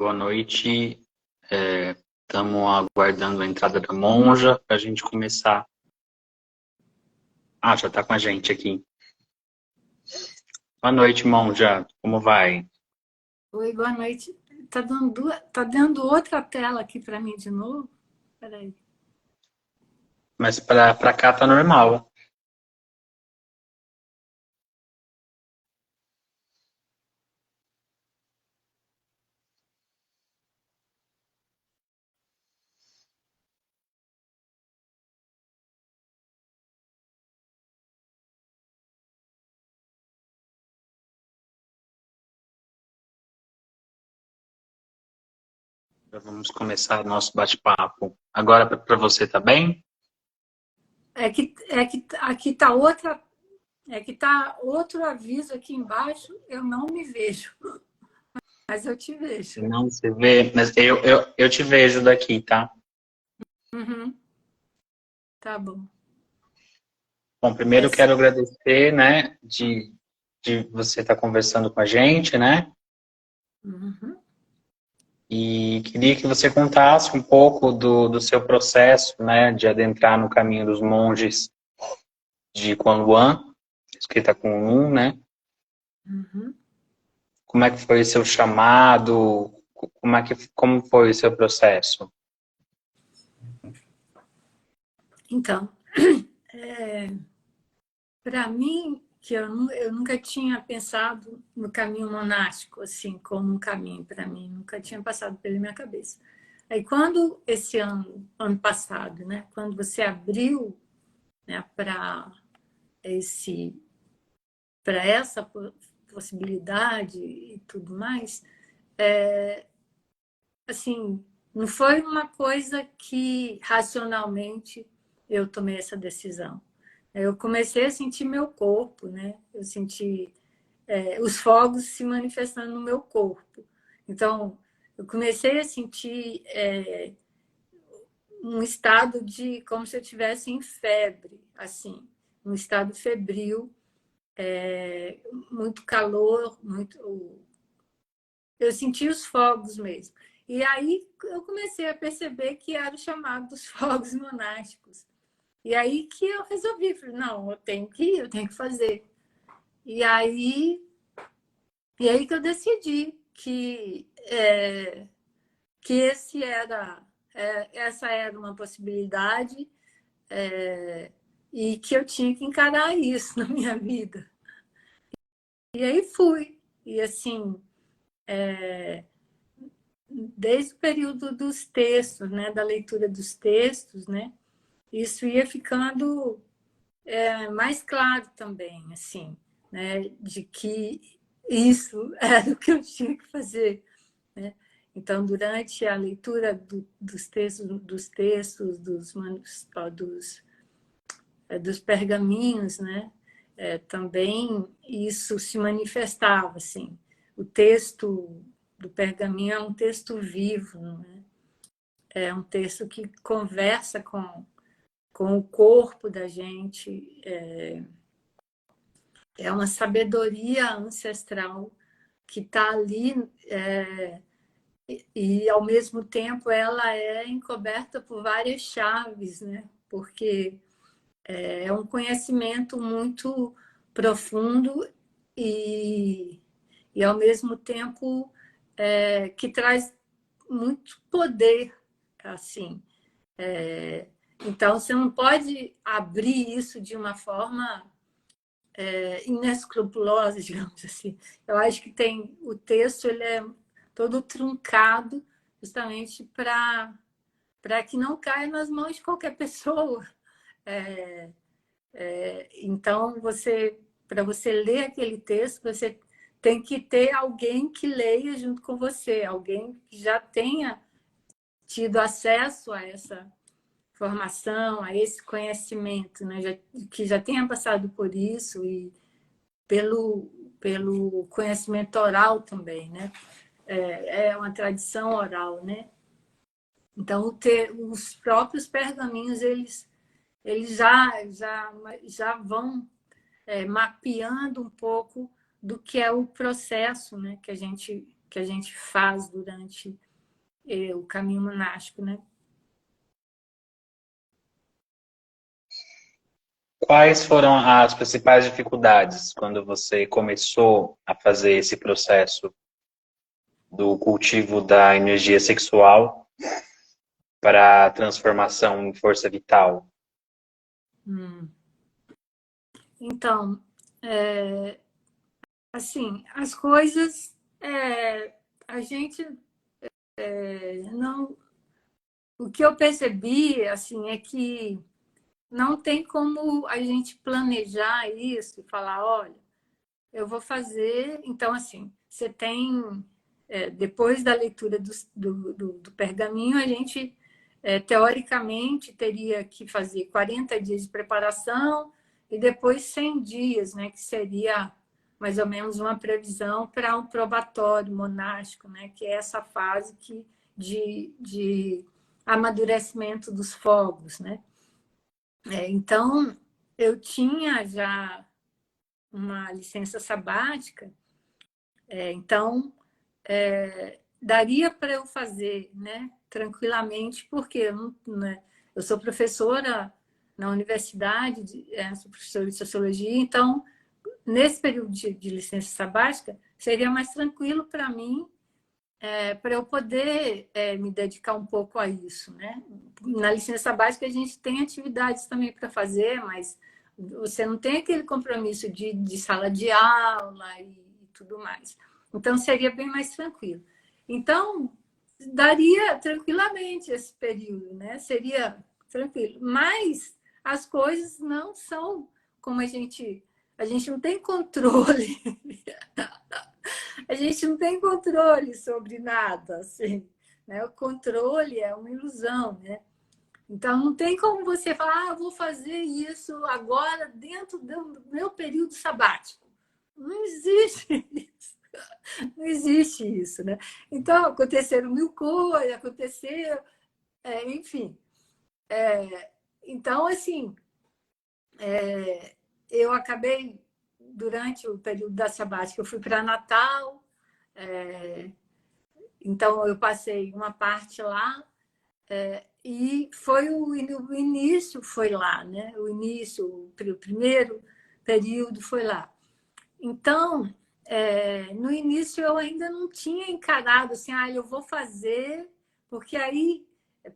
Boa noite. Estamos aguardando a entrada da monja para a gente começar. Ah, já está com a gente aqui. Boa noite, monja. Como vai? Oi, boa noite. Tá dando outra tela aqui para mim de novo? Peraí. Mas para cá tá normal. Já vamos começar nosso bate-papo. Agora para você, tá bem? É que aqui tá outra, tá outro aviso aqui embaixo. Eu não me vejo, mas eu te vejo. Não se vê, mas eu te vejo daqui, tá? Uhum, tá bom. Bom, primeiro eu quero agradecer, né, de você estar conversando com a gente, né? Uhum. E queria que você contasse um pouco do seu processo, né, de adentrar no caminho dos monges de Quanluan, escrita com um, né? Uhum. Como é que foi o seu chamado? Como foi o seu processo? Então, para mim, que eu nunca tinha pensado no caminho monástico, assim, como um caminho para mim, nunca tinha passado pela minha cabeça. Aí, quando esse ano passado, né, quando você abriu, né, esse, para essa possibilidade e tudo mais, assim, não foi uma coisa que racionalmente eu tomei essa decisão. Eu comecei a sentir meu corpo, né? Eu senti os fogos se manifestando no meu corpo. Então, eu comecei a sentir um estado de como se eu estivesse em febre, assim, um estado febril, muito calor, muito. Eu senti os fogos mesmo. E aí eu comecei a perceber que era o chamado dos fogos monásticos. E aí que eu resolvi, falei, não, eu tenho que ir, eu tenho que fazer. E aí que eu decidi que essa era uma possibilidade, e que eu tinha que encarar isso na minha vida. E aí fui. E assim, desde o período dos textos, né, da leitura dos textos, né, isso ia ficando mais claro também, assim, né, de que isso era o que eu tinha que fazer, né? Então, durante a leitura dos textos, dos pergaminhos, né, também isso se manifestava, assim. O texto do pergaminho é um texto vivo, né? É um texto que conversa com o corpo da gente, é uma sabedoria ancestral que está ali, e ao mesmo tempo ela é encoberta por várias chaves, né? Porque é um conhecimento muito profundo e, ao mesmo tempo que traz muito poder, assim. Então você não pode abrir isso de uma forma inescrupulosa, digamos assim. Eu acho que tem o texto, ele é todo truncado justamente para que não caia nas mãos de qualquer pessoa. Então, para você ler aquele texto, você tem que ter alguém que leia junto com você, alguém que já tenha tido acesso a essa formação, a esse conhecimento, né? Que já tenha passado por isso e pelo conhecimento oral também, né? É uma tradição oral, né? Então, os próprios pergaminhos, eles já vão mapeando um pouco do que é o processo, né, que a gente que a gente faz durante o caminho monástico, né? Quais foram as principais dificuldades quando você começou a fazer esse processo do cultivo da energia sexual para a transformação em força vital? Então, assim, as coisas, a gente não... O que eu percebi, assim, é que não tem como a gente planejar isso e falar, olha, eu vou fazer... Então, assim, você tem... depois da leitura do pergaminho, a gente, teoricamente, teria que fazer 40 dias de preparação e depois 100 dias, né, que seria mais ou menos uma previsão para um probatório monástico, né, que é essa fase de amadurecimento dos fogos, né? Então, eu tinha já uma licença sabática, então daria para eu fazer, né, tranquilamente, porque eu sou professora na universidade, sou professora de sociologia, então, nesse período de licença sabática, seria mais tranquilo para mim, para eu poder me dedicar um pouco a isso, né? Na licença sabática a gente tem atividades também para fazer, mas você não tem aquele compromisso de sala de aula e tudo mais. Então seria bem mais tranquilo. Então daria tranquilamente esse período, né? Seria tranquilo. Mas as coisas não são como a gente não tem controle. A gente não tem controle sobre nada, assim, né? O controle é uma ilusão, né? Então, não tem como você falar, vou fazer isso agora dentro do meu período sabático. Não existe isso. Não existe isso, né? Então, aconteceram mil coisas, enfim. Então, assim, eu acabei, durante o período da sabática, eu fui para Natal, então eu passei uma parte lá, e foi o início foi lá, né? O início, o primeiro período foi lá. Então, no início eu ainda não tinha encarado assim, eu vou fazer, porque aí,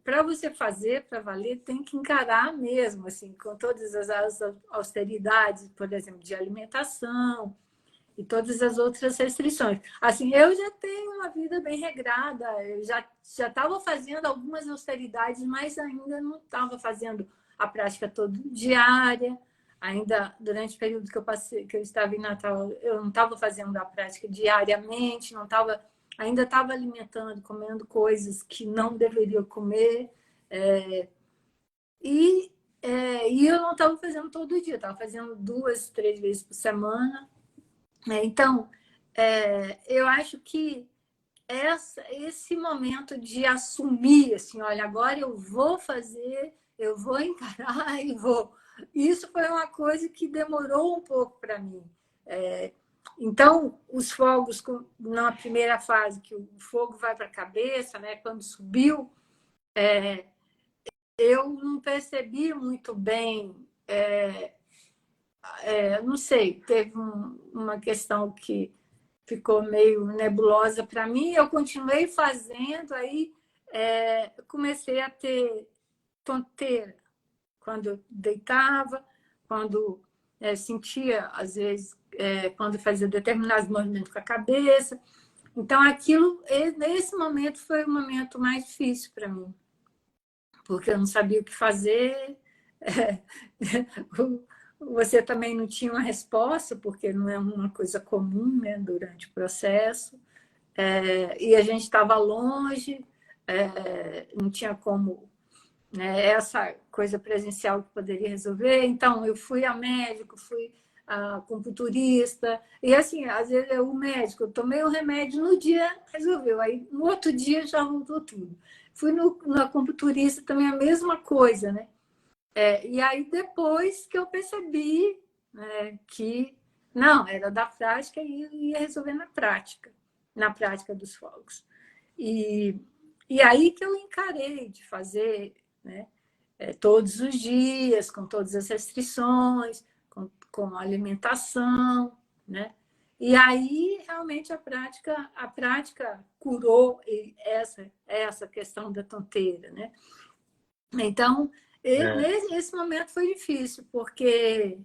para você fazer, para valer, tem que encarar mesmo, assim, com todas as austeridades, por exemplo, de alimentação, e todas as outras restrições. Assim, eu já tenho uma vida bem regrada, eu já estava fazendo algumas austeridades, mas ainda não estava fazendo a prática todo diária. Ainda durante o período que eu passei, que eu estava em Natal, eu não estava fazendo a prática diariamente, não estava, ainda estava alimentando, comendo coisas que não deveria comer, e eu não estava fazendo todo dia, estava fazendo 2, 3 vezes por semana. Então, eu acho que esse momento de assumir, assim, olha, agora eu vou fazer, eu vou encarar e vou. Isso foi uma coisa que demorou um pouco para mim. Então, os fogos, na primeira fase, que o fogo vai para a cabeça, né? Quando subiu, eu não percebi muito bem. Não sei, teve uma questão que ficou meio nebulosa para mim, eu continuei fazendo, aí comecei a ter tonteira quando eu deitava, quando sentia, às vezes, quando fazia determinados movimentos com a cabeça. Então, aquilo, nesse momento, foi o momento mais difícil para mim, porque eu não sabia o que fazer. Você também não tinha uma resposta, porque não é uma coisa comum, né, durante o processo. E a gente estava longe, não tinha como, né, essa coisa presencial que poderia resolver. Então, eu fui a médico, fui a acupunturista, e assim, às vezes o médico, eu tomei o remédio no dia, resolveu, aí no outro dia já voltou tudo. Fui no acupunturista também a mesma coisa, né? E aí depois que eu percebi, né, que não, era da prática e ia resolver na prática. na prática dos fogos. E aí que eu encarei de fazer, né, todos os dias, com todas as restrições, com alimentação, né? E aí, realmente, a prática curou essa questão da tonteira, né? Então, nesse momento foi difícil, porque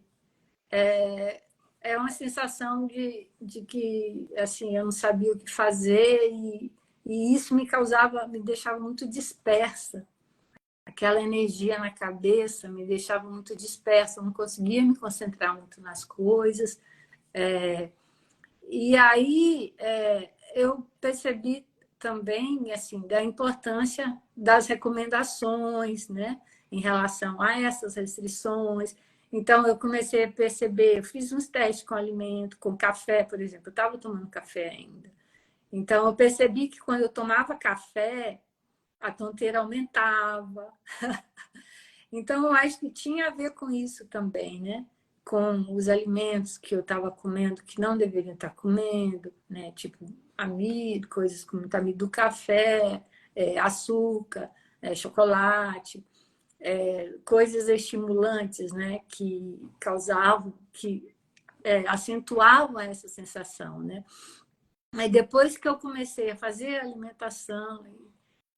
é uma sensação de que assim, eu não sabia o que fazer e isso me deixava muito dispersa. Aquela energia na cabeça me deixava muito dispersa, eu não conseguia me concentrar muito nas coisas. E aí eu percebi também assim da importância das recomendações, né, em relação a essas restrições. Então eu comecei a perceber, eu fiz uns testes com alimento, com café, por exemplo, eu estava tomando café ainda. Então eu percebi que quando eu tomava café, a tonteira aumentava. Então eu acho que tinha a ver com isso também, né? Com os alimentos que eu estava comendo que não deveriam estar comendo, né? Tipo amido, coisas como muito amido do café, açúcar, chocolate, coisas estimulantes, né? Que causavam, que acentuavam essa sensação, né? Mas depois que eu comecei a fazer alimentação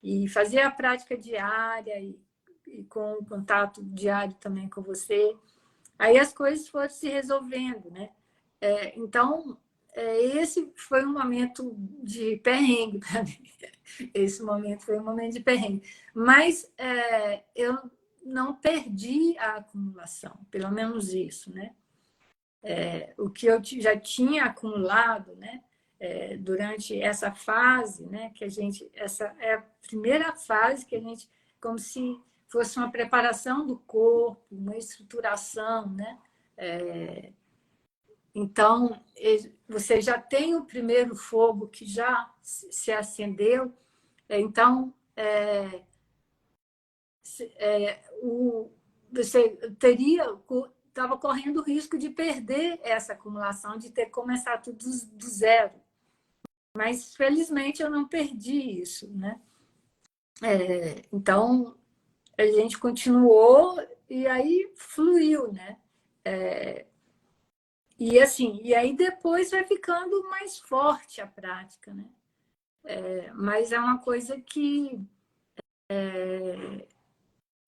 e fazer a prática diária e com o contato diário também com você, aí as coisas foram se resolvendo, né? Então, esse foi um momento de perrengue para mim. Esse momento foi um momento de perrengue. Mas eu não perdi a acumulação, pelo menos isso, né? O que eu já tinha acumulado, né? Durante essa fase, né? Que essa é a primeira fase que a gente, como se fosse uma preparação do corpo, uma estruturação, né? Então, você já tem o primeiro fogo que já se acendeu, então você estava correndo o risco de perder essa acumulação, de ter que começar tudo do zero. Mas, felizmente, eu não perdi isso, né? Então, a gente continuou e aí fluiu, né? E assim, e aí depois vai ficando mais forte a prática, né? Mas é uma coisa que,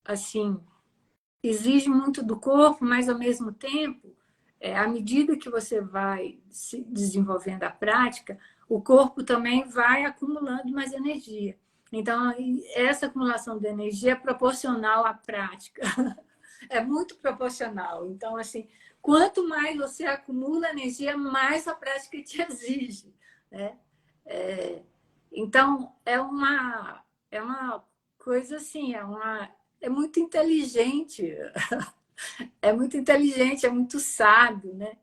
assim, exige muito do corpo, mas ao mesmo tempo, à medida que você vai se desenvolvendo a prática, o corpo também vai acumulando mais energia. Então, essa acumulação de energia é proporcional à prática. É muito proporcional. Então, assim, quanto mais você acumula energia, mais a prática te exige, né? Então, é uma coisa assim, é muito inteligente. É muito inteligente, é muito sábio, né?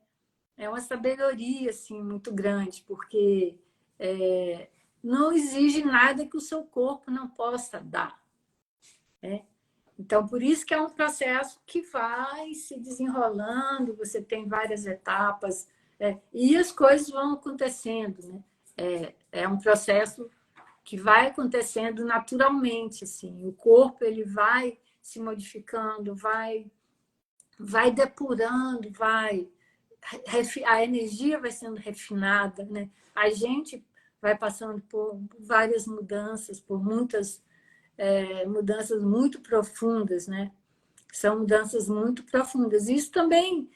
É uma sabedoria assim, muito grande, porque não exige nada que o seu corpo não possa dar, né? Então, por isso que é um processo que vai se desenrolando, você tem várias etapas, e as coisas vão acontecendo, né? É um processo que vai acontecendo naturalmente, assim. O corpo ele vai se modificando, vai depurando, a energia vai sendo refinada, né? A gente vai passando por várias mudanças, por muitas mudanças muito profundas, né? São mudanças muito profundas. Isso também,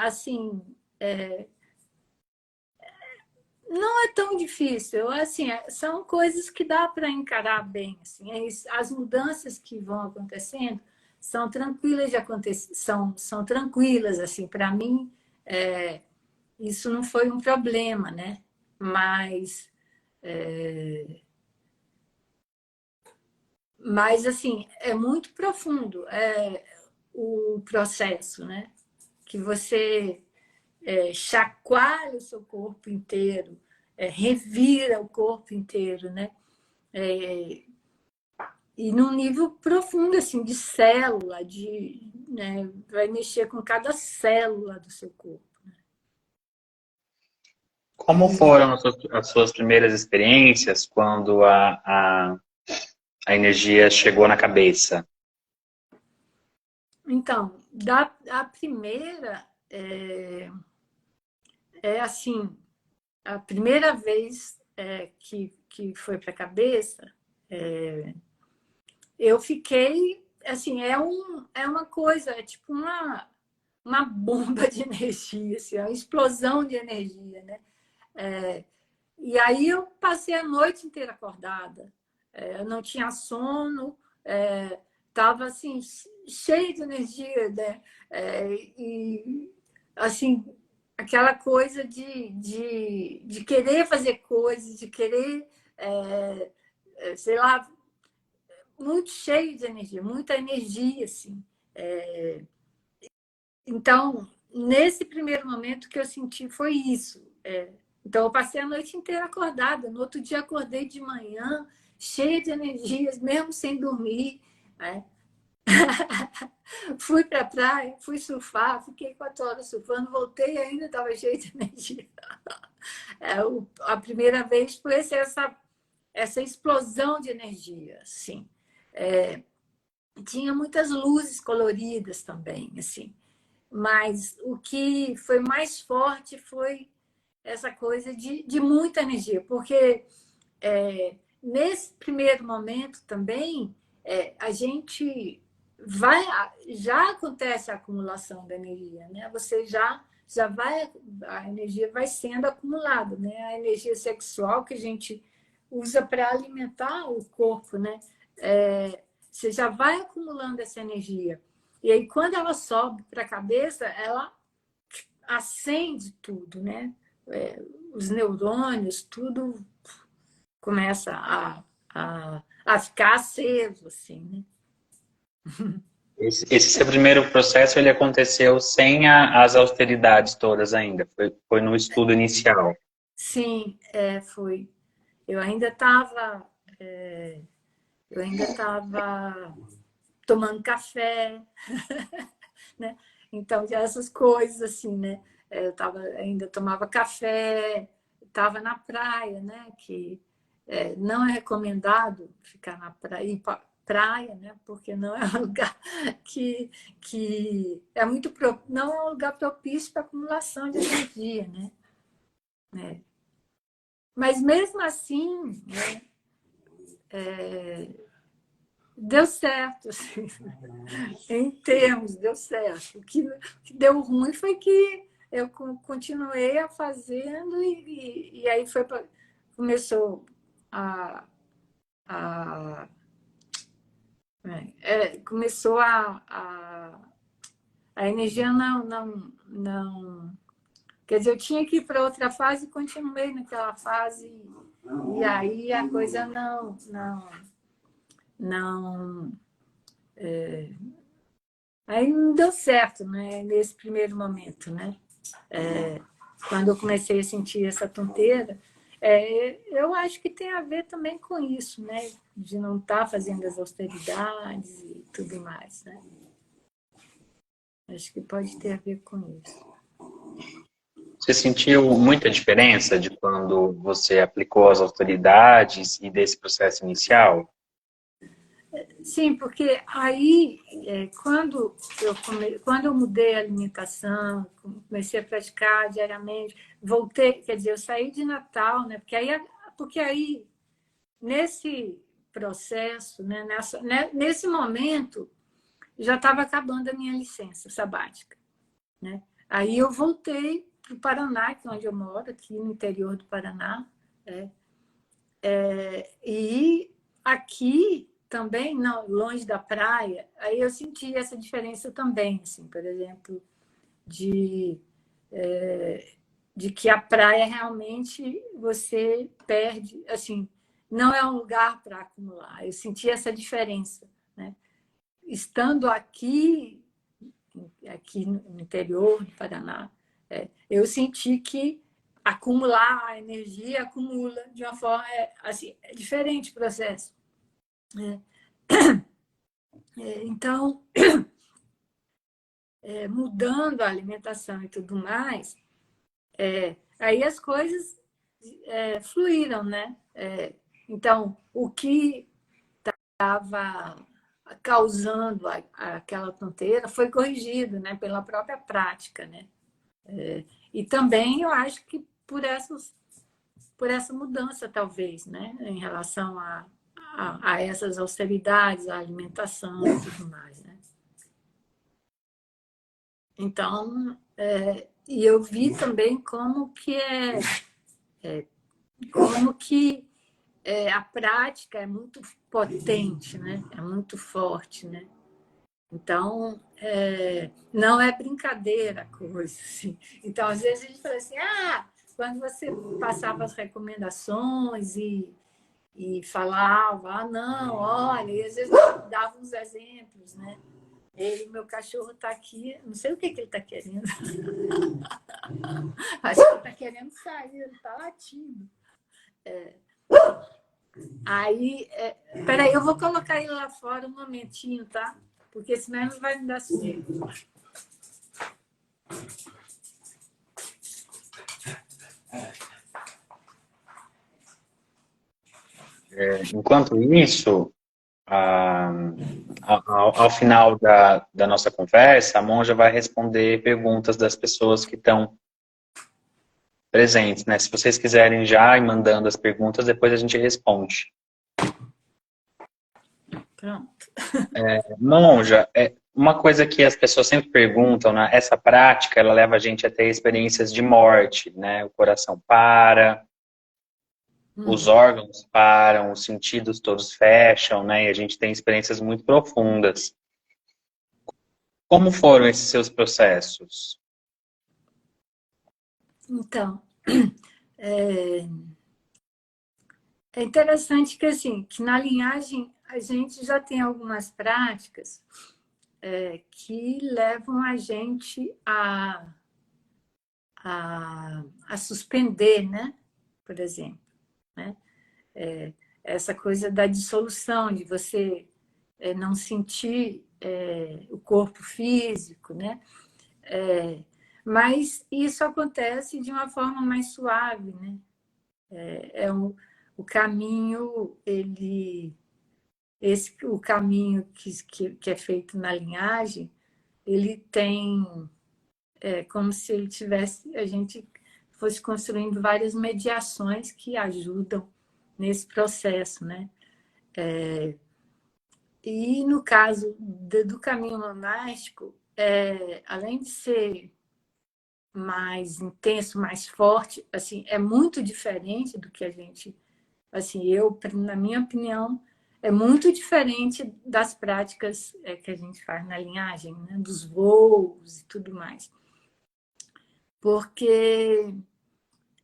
assim, não é tão difícil. Assim, são coisas que dá para encarar bem. Assim. As mudanças que vão acontecendo são tranquilas de acontecer, são tranquilas. Assim, para mim, isso não foi um problema, né? Mas assim, é muito profundo o processo, né? Que você chacoalha o seu corpo inteiro, revira o corpo inteiro, né? E num nível profundo, assim, de célula, né? Vai mexer com cada célula do seu corpo. Como foram as suas primeiras experiências quando a energia chegou na cabeça? Então, a primeira assim, a primeira vez que foi para a cabeça, eu fiquei, assim, é uma coisa, é tipo uma bomba de energia, assim, é uma explosão de energia, né? E aí eu passei a noite inteira acordada, eu não tinha sono, estava assim, cheia de energia, né? E assim, aquela coisa de querer fazer coisas, de querer, sei lá, muito cheio de energia, muita energia, assim. Então, nesse primeiro momento que eu senti foi isso. Então, eu passei a noite inteira acordada. No outro dia, acordei de manhã, cheia de energias, mesmo sem dormir. Né? Fui para a praia, fui surfar, fiquei 4 horas surfando, voltei e ainda estava cheia de energia. A primeira vez foi essa explosão de energia, assim. Tinha muitas luzes coloridas também, assim. Mas o que foi mais forte foi essa coisa de muita energia, porque nesse primeiro momento também a gente vai, já acontece a acumulação da energia, né? Você já vai, a energia vai sendo acumulada, né? A energia sexual que a gente usa para alimentar o corpo, né? Você já vai acumulando essa energia. E aí, quando ela sobe para a cabeça, ela acende tudo, né? Os neurônios, tudo começa a ficar aceso, assim, né? Esse seu primeiro processo, ele aconteceu sem as austeridades todas ainda. Foi no estudo inicial. Sim, foi. Eu ainda estava eu ainda estava tomando café, né? Então, já essas coisas assim, né? Ainda tomava café, estava na praia, né? Que não é recomendado ficar na praia, ir para praia, né? Porque não é um lugar que é muito não é um lugar propício para acumulação de energia, né? Mas mesmo assim, né? Deu certo, assim. Em termos, deu certo. O que deu ruim foi que eu continuei a fazendo e aí começou a, a começou a energia não. Quer dizer, eu tinha que ir para outra fase e continuei naquela fase e aí a coisa não aí não deu certo, né? Nesse primeiro momento, né? Quando eu comecei a sentir essa tonteira, eu acho que tem a ver também com isso, né? De não estar fazendo as austeridades e tudo mais, né? Acho que pode ter a ver com isso. Você sentiu muita diferença de quando você aplicou as autoridades e desse processo inicial? Sim, porque aí, quando eu mudei a alimentação, comecei a praticar diariamente, voltei, quer dizer, eu saí de Natal, né? Porque aí nesse processo, né, nesse momento, já estava acabando a minha licença sabática. Né? Aí eu voltei para o Paraná, que é onde eu moro, aqui no interior do Paraná. E aqui também, não, longe da praia, aí eu senti essa diferença também, assim, por exemplo, de, de que a praia realmente você perde, assim, não é um lugar para acumular. Eu senti essa diferença, né? Estando aqui no interior do Paraná, eu senti que acumular a energia acumula de uma forma assim, diferente o processo. Então, mudando a alimentação e tudo mais, aí as coisas fluíram, né? Então, o que estava causando aquela tonteira foi corrigido, né? Pela própria prática, né? E também eu acho que por essa mudança, talvez, né? Em relação a essas austeridades, a alimentação e tudo mais, né? Então, e eu vi também como que a prática é muito potente, né? É muito forte, né? Então, não é brincadeira a coisa. Assim. Então, às vezes a gente fala assim, quando você passava as recomendações e falava, não, olha, e às vezes dava uns exemplos, né? Meu cachorro está aqui, não sei o que ele está querendo. Acho que ele está querendo sair, ele está latindo. Aí, peraí, eu vou colocar ele lá fora um momentinho, tá? Porque senão ele vai me dar sossego. Enquanto isso, ao final da nossa conversa, a monja vai responder perguntas das pessoas que estão presentes, né? Se vocês quiserem já ir mandando as perguntas, depois a gente responde. Pronto. Monja, uma coisa que as pessoas sempre perguntam, né? Essa prática, ela leva a gente a ter experiências de morte, né? O coração para, os órgãos param, os sentidos todos fecham, né? E a gente tem experiências muito profundas. Como foram esses seus processos? Então, é interessante que, assim, que na linhagem a gente já tem algumas práticas que levam a gente a suspender, né? Por exemplo, né? Essa coisa da dissolução, de você não sentir o corpo físico, né? Mas isso acontece de uma forma mais suave, né? O caminho, o caminho que é feito na linhagem, ele tem como se ele tivesse, a gente fosse construindo várias mediações que ajudam nesse processo, né? E no caso do caminho monástico, além de ser mais intenso, mais forte, assim, é muito diferente do que a gente, assim, na minha opinião, é muito diferente das práticas que a gente faz na linhagem, né? Dos voos e tudo mais. Porque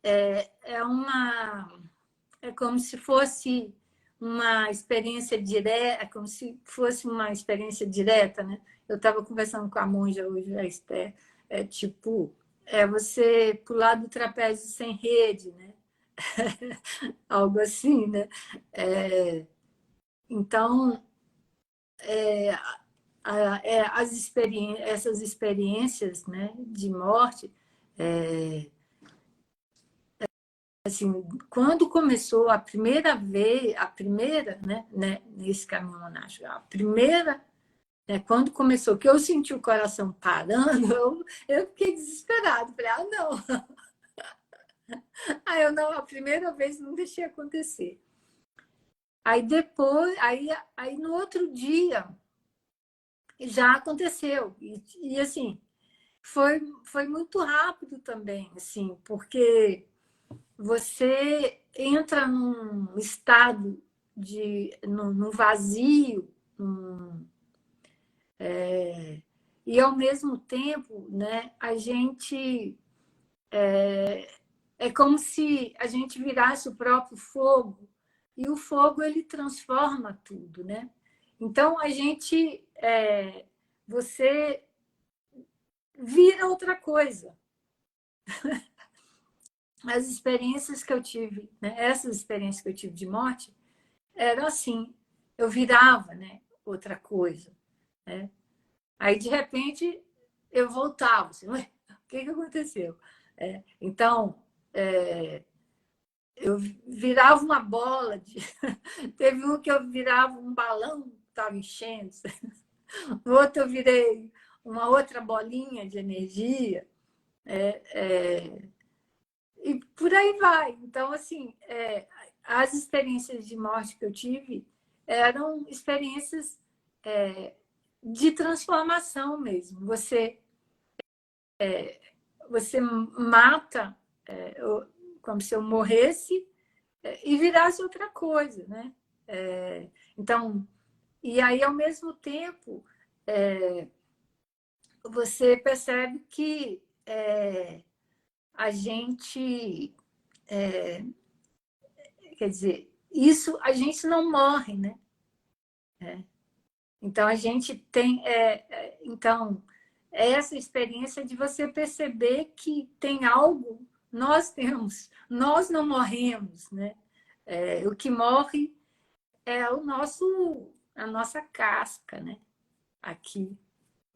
é como se fosse uma experiência direta, é como se fosse uma experiência direta, né? Eu estava conversando com a monja hoje, a Esther, você pular do trapézio sem rede, né? Algo assim, né? Então, essas experiências, né, de morte, assim, quando começou a primeira vez, né, nesse caminho monástico, a primeira, né, quando começou, que eu senti o coração parando, eu fiquei desesperada, falei, não. Aí eu não, a primeira vez não deixei acontecer. Aí depois, aí no outro dia já aconteceu. E assim, foi muito rápido também, assim, porque você entra num estado num vazio, e ao mesmo tempo, né, a gente é como se a gente virasse o próprio fogo, e o fogo ele transforma tudo, né? Então você vira outra coisa. As experiências que eu tive, né, essas experiências que eu tive de morte, eram assim, eu virava, né, outra coisa, né? Aí, de repente, eu voltava, assim, ué, o que aconteceu? Então, eu virava uma bola. Teve um que eu virava um balão, estava enchendo. No outro eu virei uma outra bolinha de energia. E por aí vai. Então, assim, as experiências de morte que eu tive eram experiências de transformação mesmo. Você mata como se eu morresse e virasse outra coisa, né? Então, e aí, ao mesmo tempo, você percebe que a gente, quer dizer, isso a gente não morre, né? Então, a gente tem... então, essa experiência de você perceber que tem algo, nós não morremos, né? O que morre é a nossa casca, né? Aqui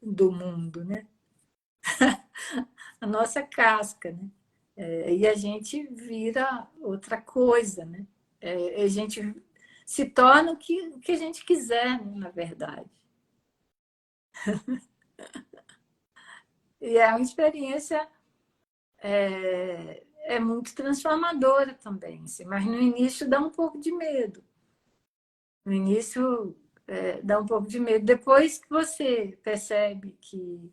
do mundo, né? A nossa casca, né? E a gente vira outra coisa, né? A gente se torna o que a gente quiser, né, na verdade. E é uma experiência muito transformadora também, assim, mas no início dá um pouco de medo. No início dá um pouco de medo. Depois que você percebe que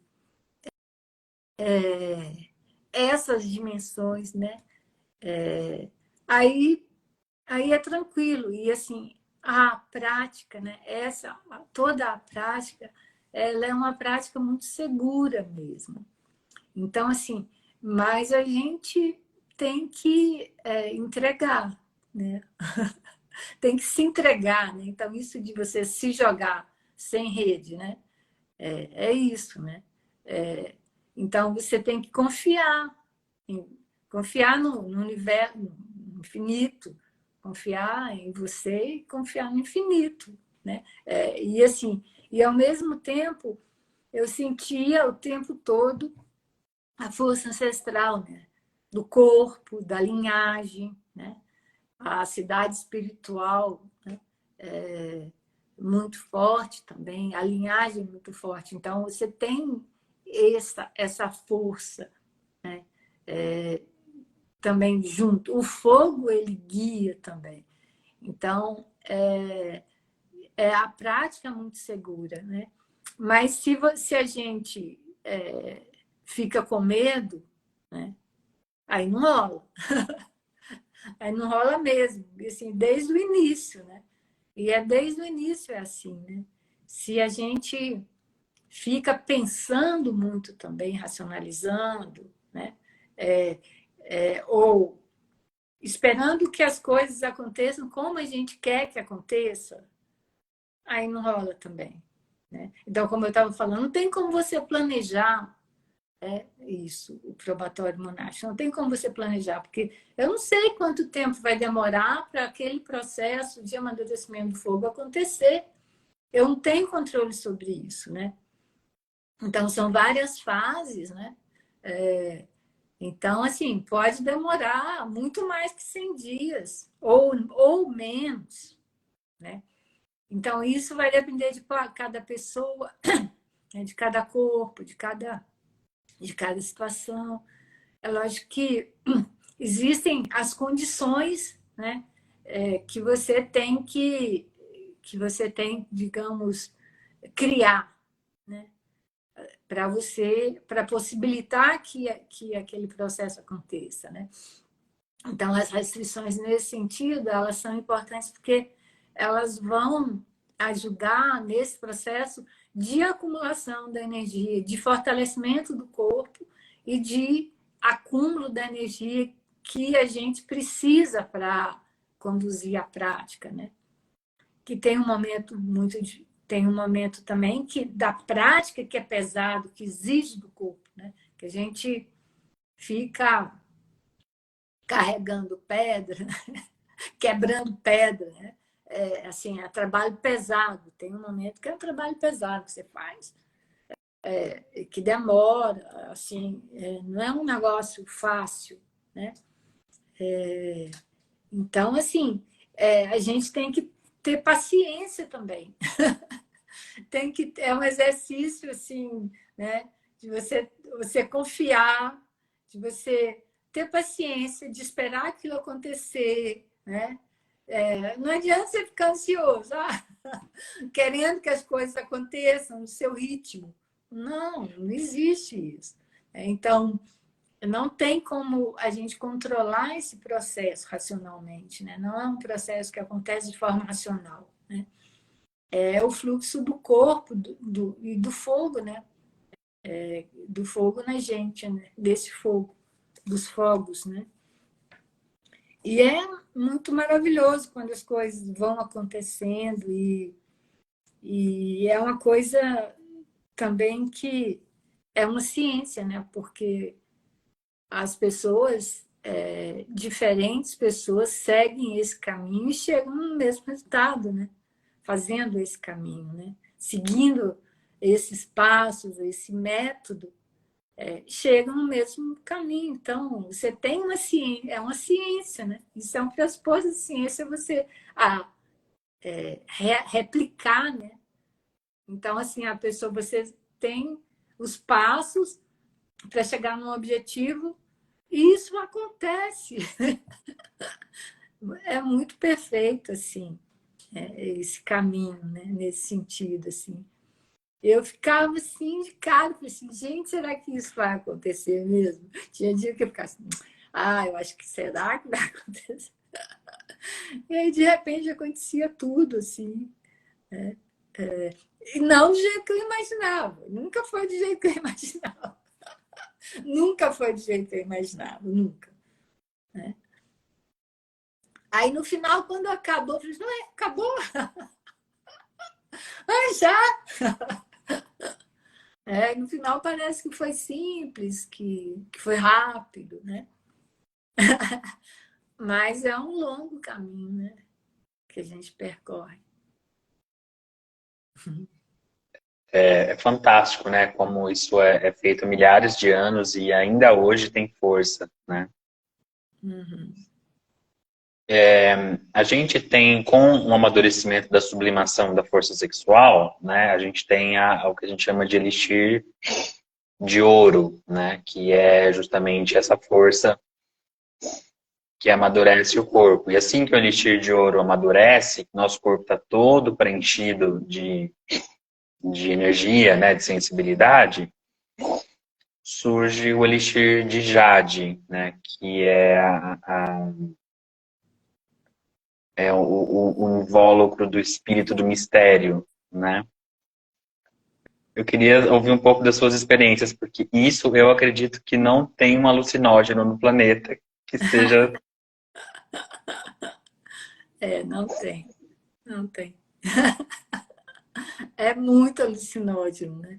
essas dimensões, né? Aí é tranquilo. E assim, a prática, né? Toda a prática, ela é uma prática muito segura mesmo. Então, assim, mas a gente tem que entregar, né? Tem que se entregar, né? Então, isso de você se jogar sem rede, né? Isso, né? Então, você tem que confiar no universo, no infinito, confiar em você e confiar no infinito, né? E assim, e ao mesmo tempo, eu sentia o tempo todo a força ancestral, né? Do corpo, da linhagem, né? A cidade espiritual, né? Muito forte também, a linhagem muito forte. Então, você tem essa força, né? Também junto. O fogo, ele guia também. Então, a prática muito segura, né? Mas se a gente fica com medo, né? Aí não rola. Aí não rola mesmo, assim, desde o início, né? E desde o início assim, né? Se a gente fica pensando muito também, racionalizando, né? Ou esperando que as coisas aconteçam como a gente quer que aconteça, aí não rola também, né? Então, como eu estava falando, não tem como você planejar isso, o probatório monástico. Não tem como você planejar, porque eu não sei quanto tempo vai demorar para aquele processo de amadurecimento do fogo acontecer. Eu não tenho controle sobre isso, né? Então, são várias fases, né? Então, assim, pode demorar muito mais que 100 dias, ou menos, né? Então, isso vai depender de cada pessoa, de cada corpo, de cada situação. É lógico que existem as condições, né, que você tem, digamos, criar, né, para possibilitar que aquele processo aconteça, né? Então, as restrições nesse sentido, elas são importantes porque elas vão ajudar nesse processo de acumulação da energia, de fortalecimento do corpo e de acúmulo da energia que a gente precisa para conduzir a prática, né? Que tem um momento também que da prática que é pesado, que exige do corpo, né? Que a gente fica carregando pedra, quebrando pedra, né? Assim, é trabalho pesado. Tem um momento que é um trabalho pesado que você faz, que demora, assim, não é um negócio fácil, né? Então, assim, a gente tem que ter paciência também. É um exercício, assim, né? De você confiar, de você ter paciência, de esperar aquilo acontecer, né? Não adianta você ficar ansioso, querendo que as coisas aconteçam no seu ritmo. Não, não existe isso. Então, não tem como a gente controlar esse processo racionalmente, né? Não é um processo que acontece de forma racional, né? É o fluxo do corpo e do fogo, né? Do fogo na gente, né? Desse fogo, dos fogos, né? E é muito maravilhoso quando as coisas vão acontecendo e é uma coisa também que é uma ciência, né? Porque as pessoas, diferentes pessoas seguem esse caminho e chegam no mesmo resultado, né? Fazendo esse caminho, né? Seguindo esses passos, esse método, chegam no mesmo caminho. Então, você tem uma ciência, é uma ciência, né? Isso é um pressuposto de ciência, você replicar, né? Então, assim, a pessoa, você tem os passos para chegar num objetivo e isso acontece. É muito perfeito, assim, esse caminho, né? Nesse sentido, assim. Eu ficava assim de cara, falei assim, gente, será que isso vai acontecer mesmo? Tinha dia que eu ficava assim, eu acho que será que vai acontecer? E aí, de repente, acontecia tudo, assim. E não do jeito que eu imaginava. Nunca foi do jeito que eu imaginava. Nunca foi do jeito que eu imaginava, nunca. Né? Aí, no final, quando acabou, eu falei, não é, acabou? Já! No final parece que foi simples, que foi rápido, né? Mas é um longo caminho, né? Que a gente percorre. É fantástico, né? Como isso é feito há milhares de anos e ainda hoje tem força, né? Uhum. A gente tem, com o amadurecimento da sublimação da força sexual, né? A gente tem o que a gente chama de elixir de ouro, né? Que é justamente essa força que amadurece o corpo. E assim que o elixir de ouro amadurece, nosso corpo está todo preenchido de energia, né? De sensibilidade, surge o elixir de jade, né? Que é o invólucro do espírito do mistério, né? Eu queria ouvir um pouco das suas experiências, porque isso eu acredito que não tem um alucinógeno no planeta que seja. Não tem, não tem. É muito alucinógeno, né?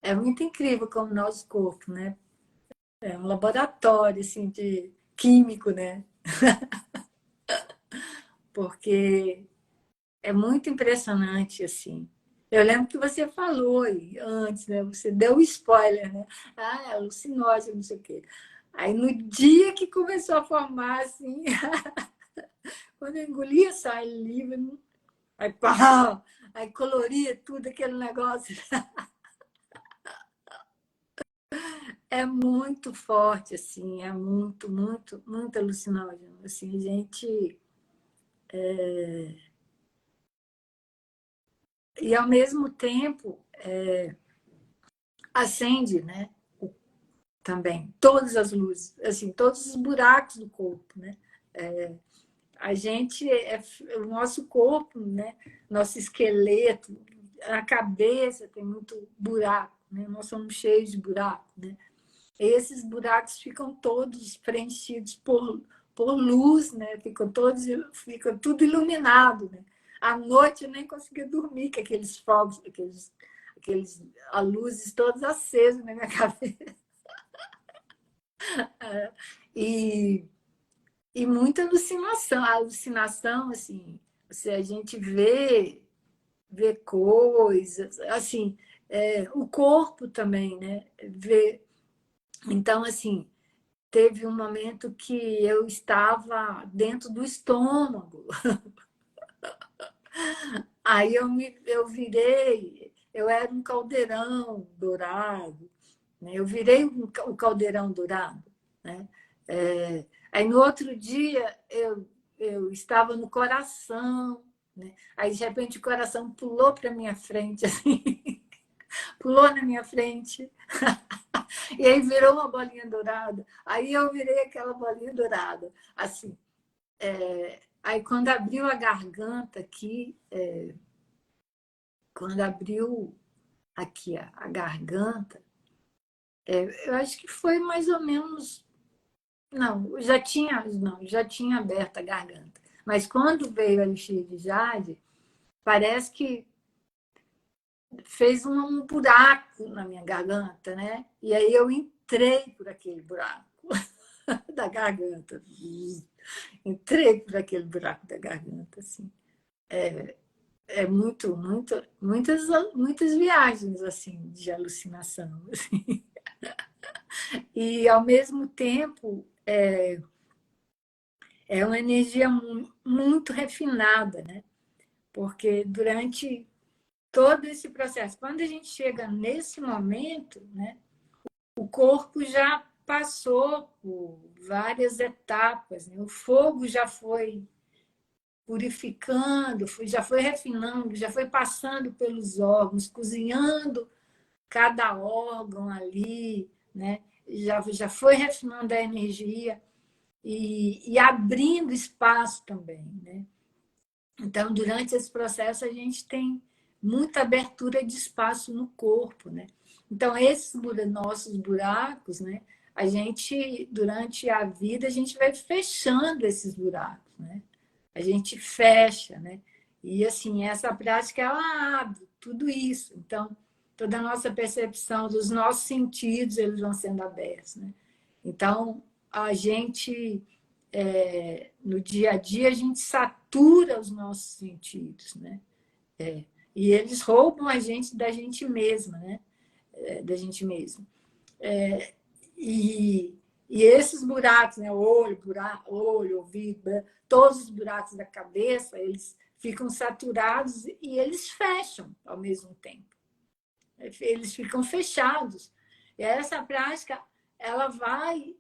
É muito incrível como o nosso corpo, né? É um laboratório, assim, de químico, né? Porque é muito impressionante, assim. Eu lembro que você falou aí antes, né? Você deu um spoiler, né? É alucinógeno, não sei o quê. Aí, no dia que começou a formar, assim, quando eu engolia essa livre, aí, pá, aí coloria tudo aquele negócio. É muito forte, assim, é muito, muito, muito alucinógeno. Assim, a gente... E, ao mesmo tempo, acende, né? Também, todas as luzes, assim, todos os buracos do corpo, né? A gente, o nosso corpo, né? Nosso esqueleto, a cabeça tem muito buraco, né? Nós somos cheios de buraco, né? Esses buracos ficam todos preenchidos por luz, né? Fica tudo iluminado, né? À noite eu nem conseguia dormir com aqueles fogos, aqueles a luzes todas acesas na minha cabeça. E, e muita alucinação. A alucinação, assim, a gente vê coisas, assim, o corpo também, né? Vê, então, assim, teve um momento que eu estava dentro do estômago. Aí eu virei, eu era um caldeirão dourado, né? Eu virei o caldeirão dourado, né? Aí no outro dia eu estava no coração, né? Aí de repente o coração pulou para minha frente, assim, pulou na minha frente, e aí virou uma bolinha dourada. Aí eu virei aquela bolinha dourada, assim. Aí quando abriu a garganta aqui, quando abriu aqui a garganta, eu acho que foi mais ou menos. Não, já tinha aberto a garganta. Mas quando veio a elixir de jade, parece que fez um buraco na minha garganta, né? E aí eu entrei por aquele buraco da garganta. Entrei por aquele buraco da garganta, assim. É muitas viagens assim de alucinação, assim. E ao mesmo tempo é uma energia muito refinada, né? Porque durante todo esse processo, quando a gente chega nesse momento, né, o corpo já passou por várias etapas, né? O fogo já foi purificando, já foi refinando, já foi passando pelos órgãos, cozinhando cada órgão ali, né? Já foi refinando a energia e abrindo espaço também, né? Então, durante esse processo, a gente tem muita abertura de espaço no corpo, né? Então, esses nossos buracos, né? A gente, durante a vida, a gente vai fechando esses buracos, né? A gente fecha, né? E, assim, essa prática, ela abre tudo isso. Então, toda a nossa percepção dos nossos sentidos, eles vão sendo abertos, né? Então, a gente no dia a dia, a gente satura os nossos sentidos, né? E eles roubam a gente da gente mesma, né? Da gente mesma. E, e esses buracos, né? Olho, ouvido, todos os buracos da cabeça, eles ficam saturados e eles fecham ao mesmo tempo. Eles ficam fechados. E essa prática, ela vai,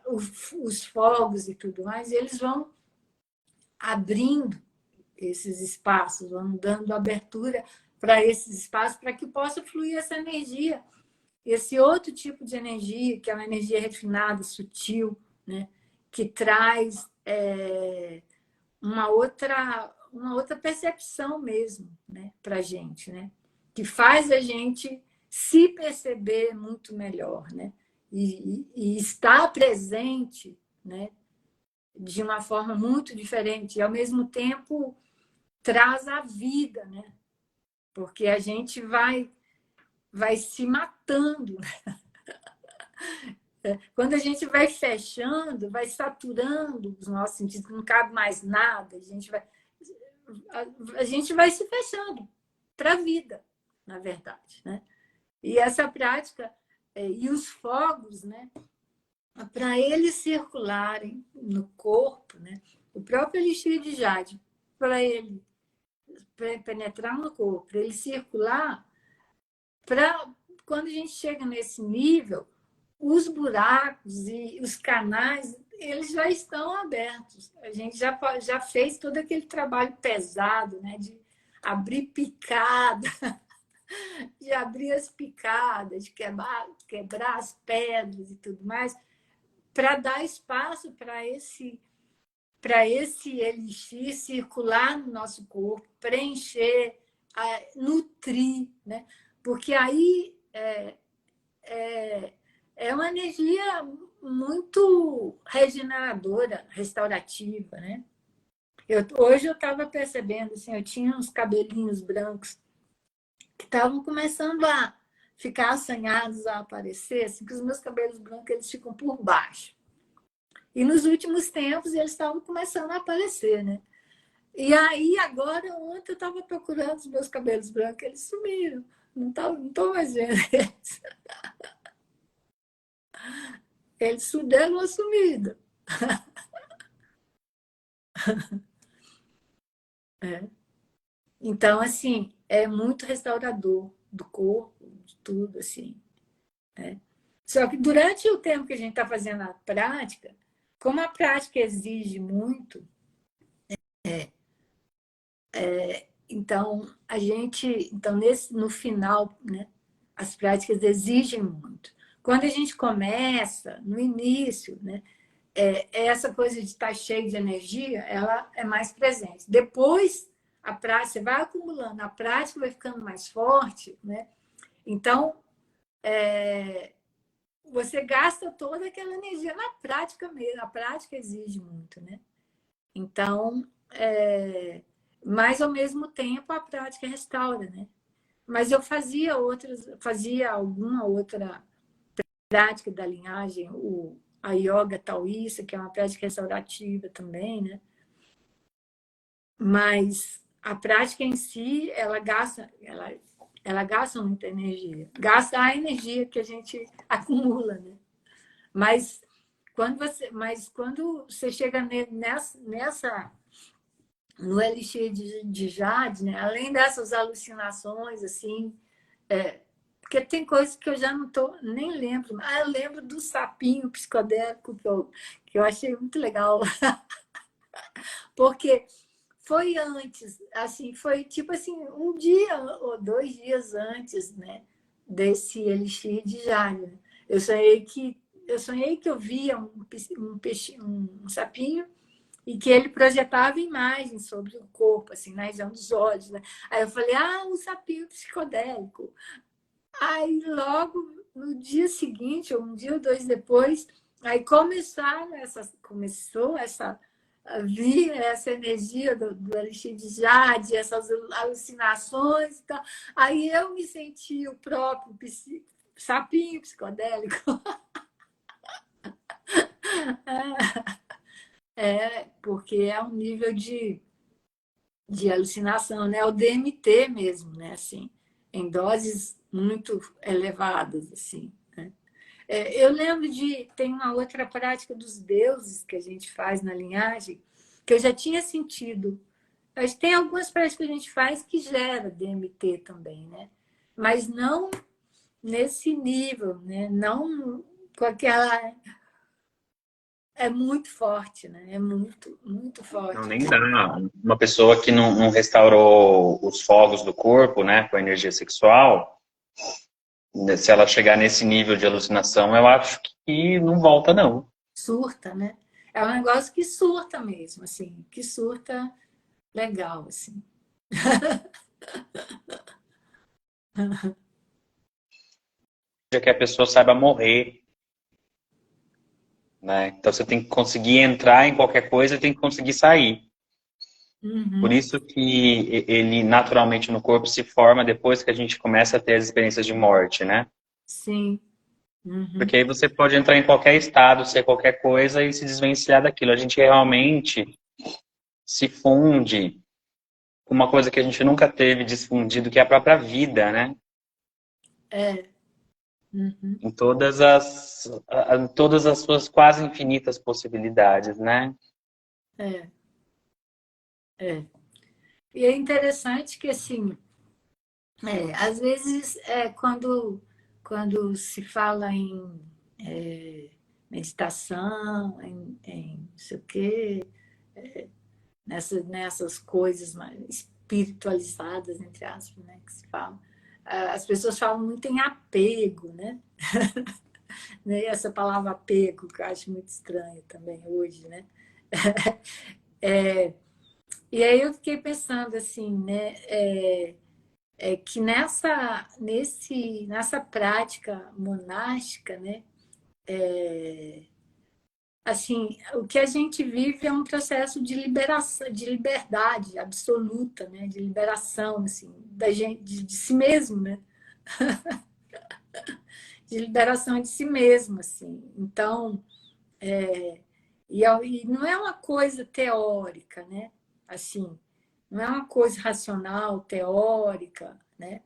os fogos e tudo mais, eles vão abrindo esses espaços, vão dando abertura para esses espaços, para que possa fluir essa energia, esse outro tipo de energia, que é uma energia refinada, sutil, né? Que traz uma outra percepção mesmo, né? Para a gente, né? Que faz a gente se perceber muito melhor, né? E estar presente, né? De uma forma muito diferente e, ao mesmo tempo, traz a vida, né? Porque a gente vai se matando. Quando a gente vai fechando, vai saturando os nossos sentidos, não cabe mais nada, a gente vai se fechando para a vida, na verdade, né? E essa prática e os fogos, né? Para eles circularem no corpo, né? O próprio elixir de jade, para ele penetrar no corpo, para ele circular, para quando a gente chega nesse nível, os buracos e os canais, eles já estão abertos. A gente já fez todo aquele trabalho pesado, né, de abrir picada, de abrir as picadas, de quebrar as pedras e tudo mais, para dar espaço para esse elixir circular no nosso corpo, preencher, nutrir, né? Porque aí é uma energia muito regeneradora, restaurativa, né? Hoje eu estava percebendo, assim, eu tinha uns cabelinhos brancos que estavam começando a ficar assanhados, a aparecer, assim, que os meus cabelos brancos eles ficam por baixo. E nos últimos tempos eles estavam começando a aparecer, né? E aí, agora, ontem eu estava procurando os meus cabelos brancos, eles sumiram. Não estou mais vendo eles. eles deram uma sumida. É. Então, assim, é muito restaurador do corpo, de tudo, assim. Né? Só que durante o tempo que a gente está fazendo a prática, como a prática exige muito, então no final, né, as práticas exigem muito. Quando a gente começa, no início, né, essa coisa de estar cheio de energia, ela é mais presente. Depois, a prática, você vai acumulando, a prática vai ficando mais forte, né? Então, você gasta toda aquela energia na prática mesmo. A prática exige muito, né? Então, mas ao mesmo tempo a prática restaura, né? Mas eu fazia alguma outra prática da linhagem, a yoga taoísta, que é uma prática restaurativa também, né? Mas a prática em si, ela gasta muita energia. Gasta a energia que a gente acumula, né? Mas quando você chega nessa no elixir de Jade, né? Além dessas alucinações, assim, porque tem coisas que eu já não tô, nem lembro. Ah, eu lembro do sapinho psicodélico que eu achei muito legal, porque foi antes, assim, foi tipo assim, um dia ou 2 dias antes, né, desse elixir de Jade. Né? Eu sonhei que eu via um sapinho e que ele projetava imagens sobre o corpo, assim, na região dos olhos. Né? Aí eu falei, um sapinho psicodélico. Aí logo no dia seguinte, ou um dia ou dois depois, aí começou essa a vir essa energia do Elixir de Jade, essas alucinações e tal. Aí eu me senti o próprio sapinho psicodélico. Porque é um nível de alucinação, né? O DMT mesmo, né? Assim, em doses muito elevadas, assim. Né? Eu lembro tem uma outra prática dos deuses que a gente faz na linhagem que eu já tinha sentido. Mas tem algumas práticas que a gente faz que gera DMT também, né? Mas não nesse nível, né? Não com aquela. É muito forte, né? É muito, muito Não, forte. nem dá. Uma pessoa que não restaurou os fogos do corpo, né, com a energia sexual, se ela chegar nesse nível de alucinação, eu acho que não volta, não. Surta, né? É um negócio que surta mesmo, assim, que surta legal, assim. Já que a pessoa saiba morrer, né? Então você tem que conseguir entrar em qualquer coisa e tem que conseguir sair. Por Uhum. isso que ele naturalmente no corpo se forma depois que a gente começa a ter as experiências de morte, né? Sim. Uhum. Porque aí você pode entrar em qualquer estado, ser qualquer coisa e se desvencilhar daquilo. A gente realmente se funde com uma coisa que a gente nunca teve desfundido, que é a própria vida, né? É. Uhum. Em todas as suas quase infinitas possibilidades, né? É. É. E é interessante que, assim, às vezes, quando se fala em meditação, em não sei o quê, nessas coisas mais espiritualizadas, entre aspas, né, que se fala, as pessoas falam muito em apego, né? Né? Essa palavra apego, que eu acho muito estranha também hoje, né? E aí eu fiquei pensando assim, né? Que nessa prática monástica, né? Assim, o que a gente vive é um processo de liberação, de liberdade absoluta, né? De liberação, assim, da gente, de si mesmo, né? De liberação de si mesmo, assim. Então, e não é uma coisa teórica, né? Assim, não é uma coisa racional, teórica, né?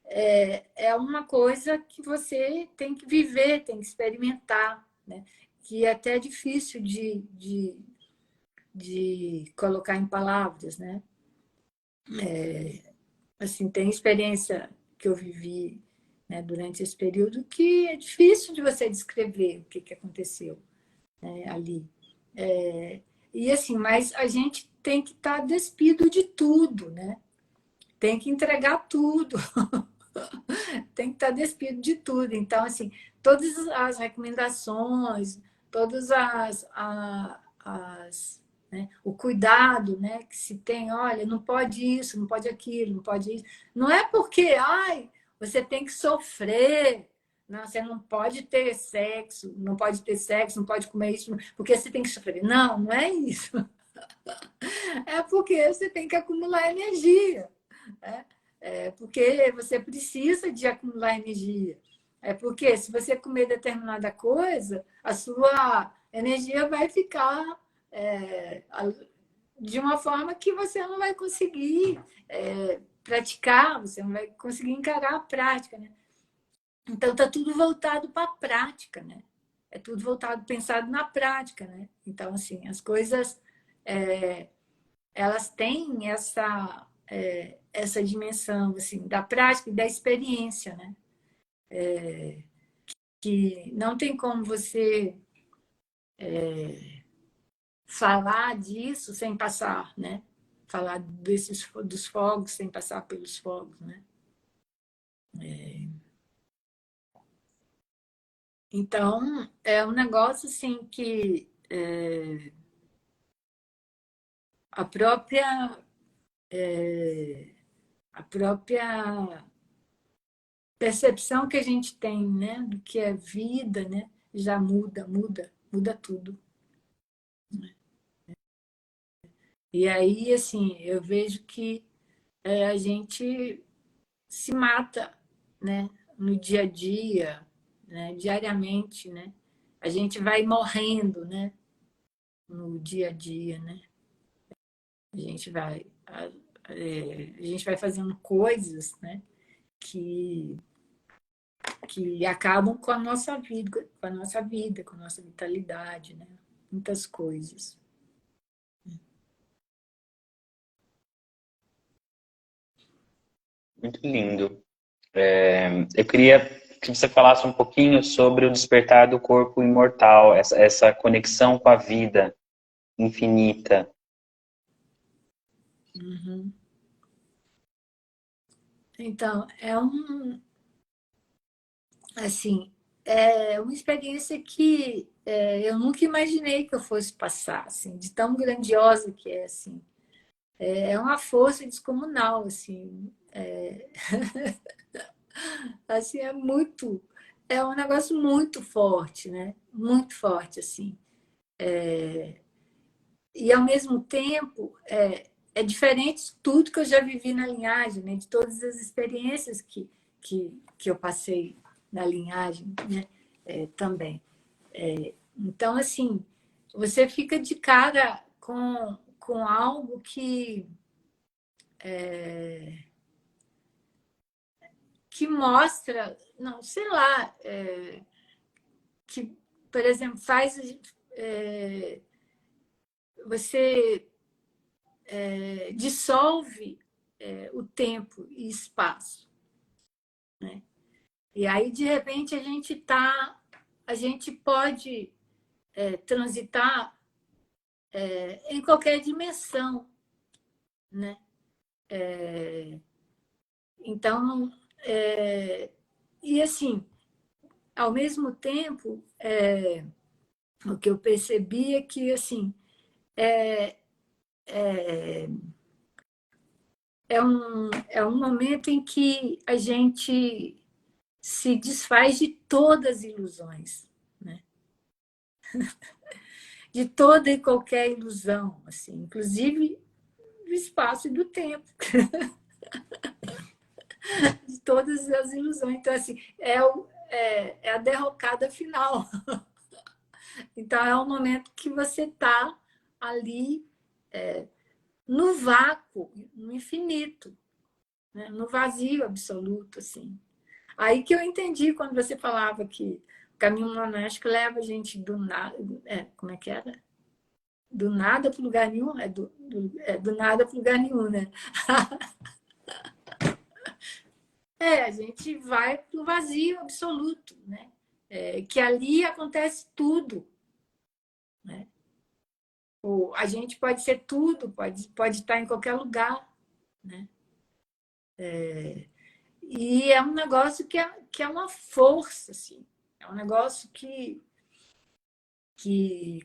É uma coisa que você tem que viver, tem que experimentar, né? Que é até difícil de colocar em palavras, né? Assim, tem experiência que eu vivi, né, durante esse período que é difícil de você descrever o que aconteceu, né, ali. E assim, mas a gente tem que estar despido de tudo, né? Tem que entregar tudo, tem que estar despido de tudo. Então, assim, todas as recomendações, todas né, o cuidado, né, que se tem, olha, não pode isso, não pode aquilo, não pode isso. Não é porque, ai, você tem que sofrer, não, você não pode ter sexo, não pode ter sexo, não pode comer isso, porque você tem que sofrer. Não, não é isso. É porque você tem que acumular energia. Né? É porque você precisa de acumular energia. É porque se você comer determinada coisa, a sua energia vai ficar de uma forma que você não vai conseguir praticar, você não vai conseguir encarar a prática. Né? Então, está tudo voltado para a prática. Né? É tudo voltado, pensado na prática. Né? Então, assim, as coisas elas têm essa dimensão assim, da prática e da experiência, né? Que não tem como você falar disso sem passar, né? Falar dos fogos sem passar pelos fogos, né? Então, é um negócio assim que a própria a própria percepção que a gente tem, né, do que é vida, né, já muda tudo. E aí, assim, eu vejo que a gente se mata, né, no dia a dia, né, diariamente, né? A gente vai morrendo, né, no dia a dia, né? A gente vai, a gente vai fazendo coisas, né, que que acabam com a nossa vitalidade, né? Muitas coisas. Muito lindo. Eu queria que você falasse um pouquinho sobre o despertar do corpo imortal, essa conexão com a vida infinita. Uhum. Então, assim, é uma experiência que eu nunca imaginei que eu fosse passar, assim, de tão grandiosa que é, assim. É uma força descomunal, assim. Assim, é um negócio muito forte, né? Muito forte, assim. E, ao mesmo tempo, é diferente de tudo que eu já vivi na linhagem, né? De todas as experiências que eu passei na linhagem, né? Também. Então, assim, você fica de cara com algo que mostra, não, sei lá, que, por exemplo, faz você dissolve o tempo e espaço, né? E aí, de repente, a gente pode transitar em qualquer dimensão, né? Então, e assim, ao mesmo tempo, o que eu percebi é que assim é um momento em que a gente se desfaz de todas as ilusões, né? De toda e qualquer ilusão, assim, inclusive do espaço e do tempo, de todas as ilusões. Então, assim, é a derrocada final. Então, é o momento que você está ali no vácuo, no infinito, né? No vazio absoluto, assim. Aí que eu entendi quando você falava que O caminho monástico leva a gente do nada... como é que era? Do nada para lugar nenhum? Do nada para lugar nenhum, né? A gente vai para o vazio absoluto, né? Que ali acontece tudo, né? A gente pode ser tudo, pode estar em qualquer lugar, né? E é um negócio que é uma força, assim. É um negócio que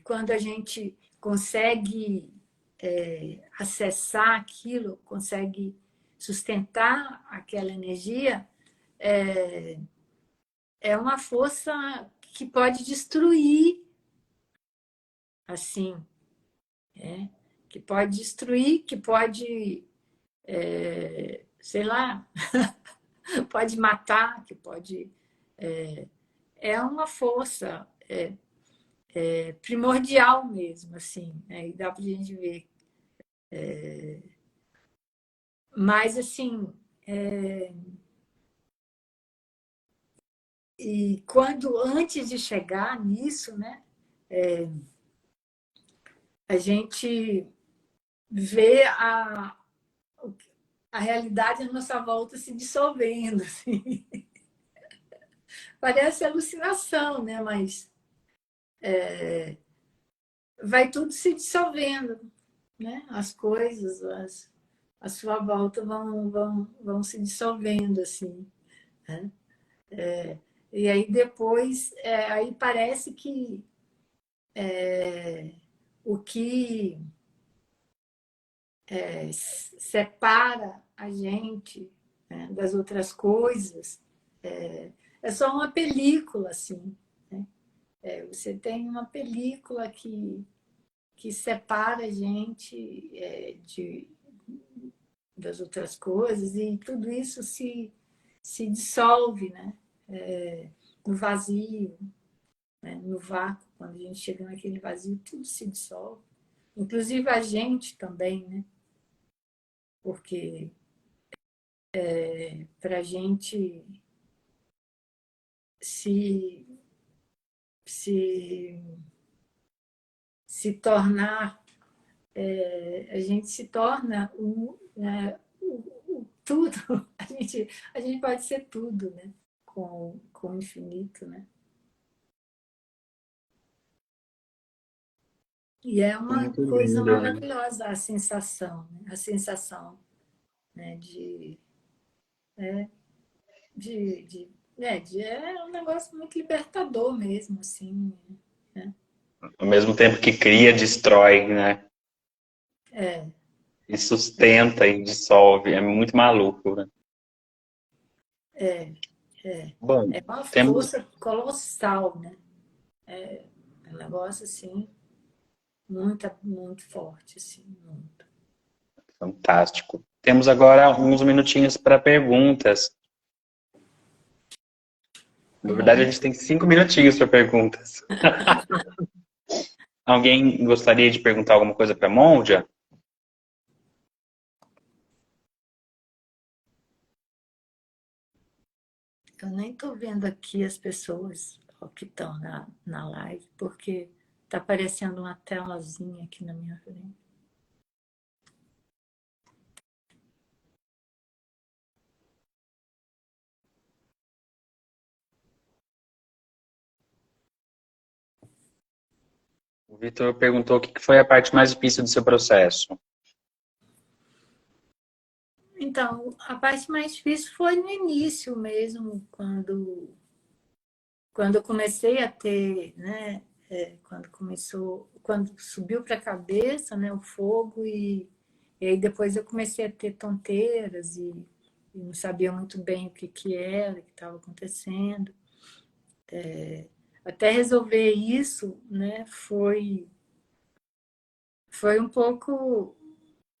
quando a gente consegue acessar aquilo, consegue sustentar aquela energia, é uma força que pode destruir, assim, que pode destruir, que pode, sei lá, pode matar, que pode... É uma força primordial mesmo, assim, né? E dá para a gente ver. Mas, assim, e antes de chegar nisso, né, a gente vê a realidade à nossa volta se dissolvendo, assim. Parece alucinação, né? Mas vai tudo se dissolvendo, né? As coisas, à sua volta vão se dissolvendo, assim, né? E aí depois, aí parece que o que separa a gente, né, das outras coisas é só uma película, assim, né? Você tem uma película que separa a gente das outras coisas e tudo isso se dissolve, né? No vazio, né? No vácuo. Quando a gente chega naquele vazio, tudo se dissolve. Inclusive a gente também, né? Porque para a gente se, se, se tornar, a gente se torna tudo. A gente pode ser tudo, né? Com o infinito, né? E é uma Muito coisa lindo, né? maravilhosa a sensação, né? A sensação, né? É um negócio muito libertador mesmo, assim, né? Ao mesmo tempo que cria, destrói, né? É, E sustenta e dissolve. É muito maluco, né? é, Bom, é uma temos... força colossal, né? É um negócio, assim, muito, muito forte, assim, muito. Fantástico. Temos agora uns minutinhos para perguntas. Na verdade, a gente tem 5 minutinhos para perguntas. Alguém gostaria de perguntar alguma coisa para a Monja? Eu nem estou vendo aqui as pessoas que estão na live, porque está aparecendo uma telazinha aqui na minha frente. O Vitor perguntou o que foi a parte mais difícil do seu processo. Então, a parte mais difícil foi no início mesmo, quando eu comecei a ter, né, quando subiu para a cabeça, né, o fogo e aí depois eu comecei a ter tonteiras e não sabia muito bem o que era, o que estava acontecendo. Até resolver isso, né, foi um pouco...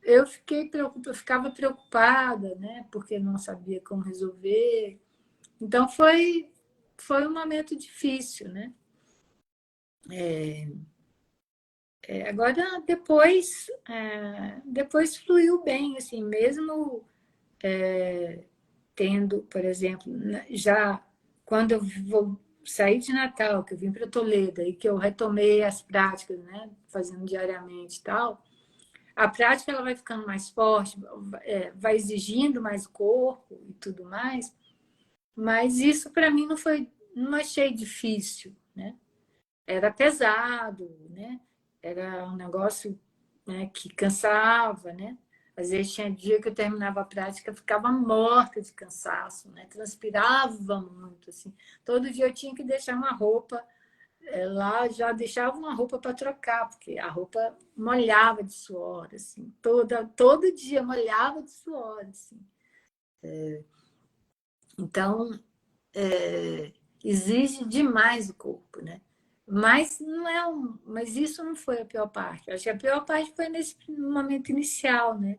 Eu ficava preocupada, né, porque não sabia como resolver. Então foi um momento difícil, né? Agora depois fluiu bem, assim, mesmo tendo, por exemplo, já quando eu saí de Natal, que eu vim para Toledo, e que eu retomei as práticas, né, fazendo diariamente e tal, a prática ela vai ficando mais forte, vai exigindo mais corpo e tudo mais, mas isso para mim não achei difícil, né? Era pesado, né? Era um negócio, né, que cansava, né? Às vezes tinha dia que eu terminava a prática, ficava morta de cansaço, né? Transpirava muito, assim. Todo dia eu tinha que deixar uma roupa lá, já deixava uma roupa para trocar, porque a roupa molhava de suor, assim. Todo dia molhava de suor, assim. Então, exige demais o corpo, né? Mas não é mas isso não foi a pior parte. Acho que a pior parte foi nesse momento inicial, né?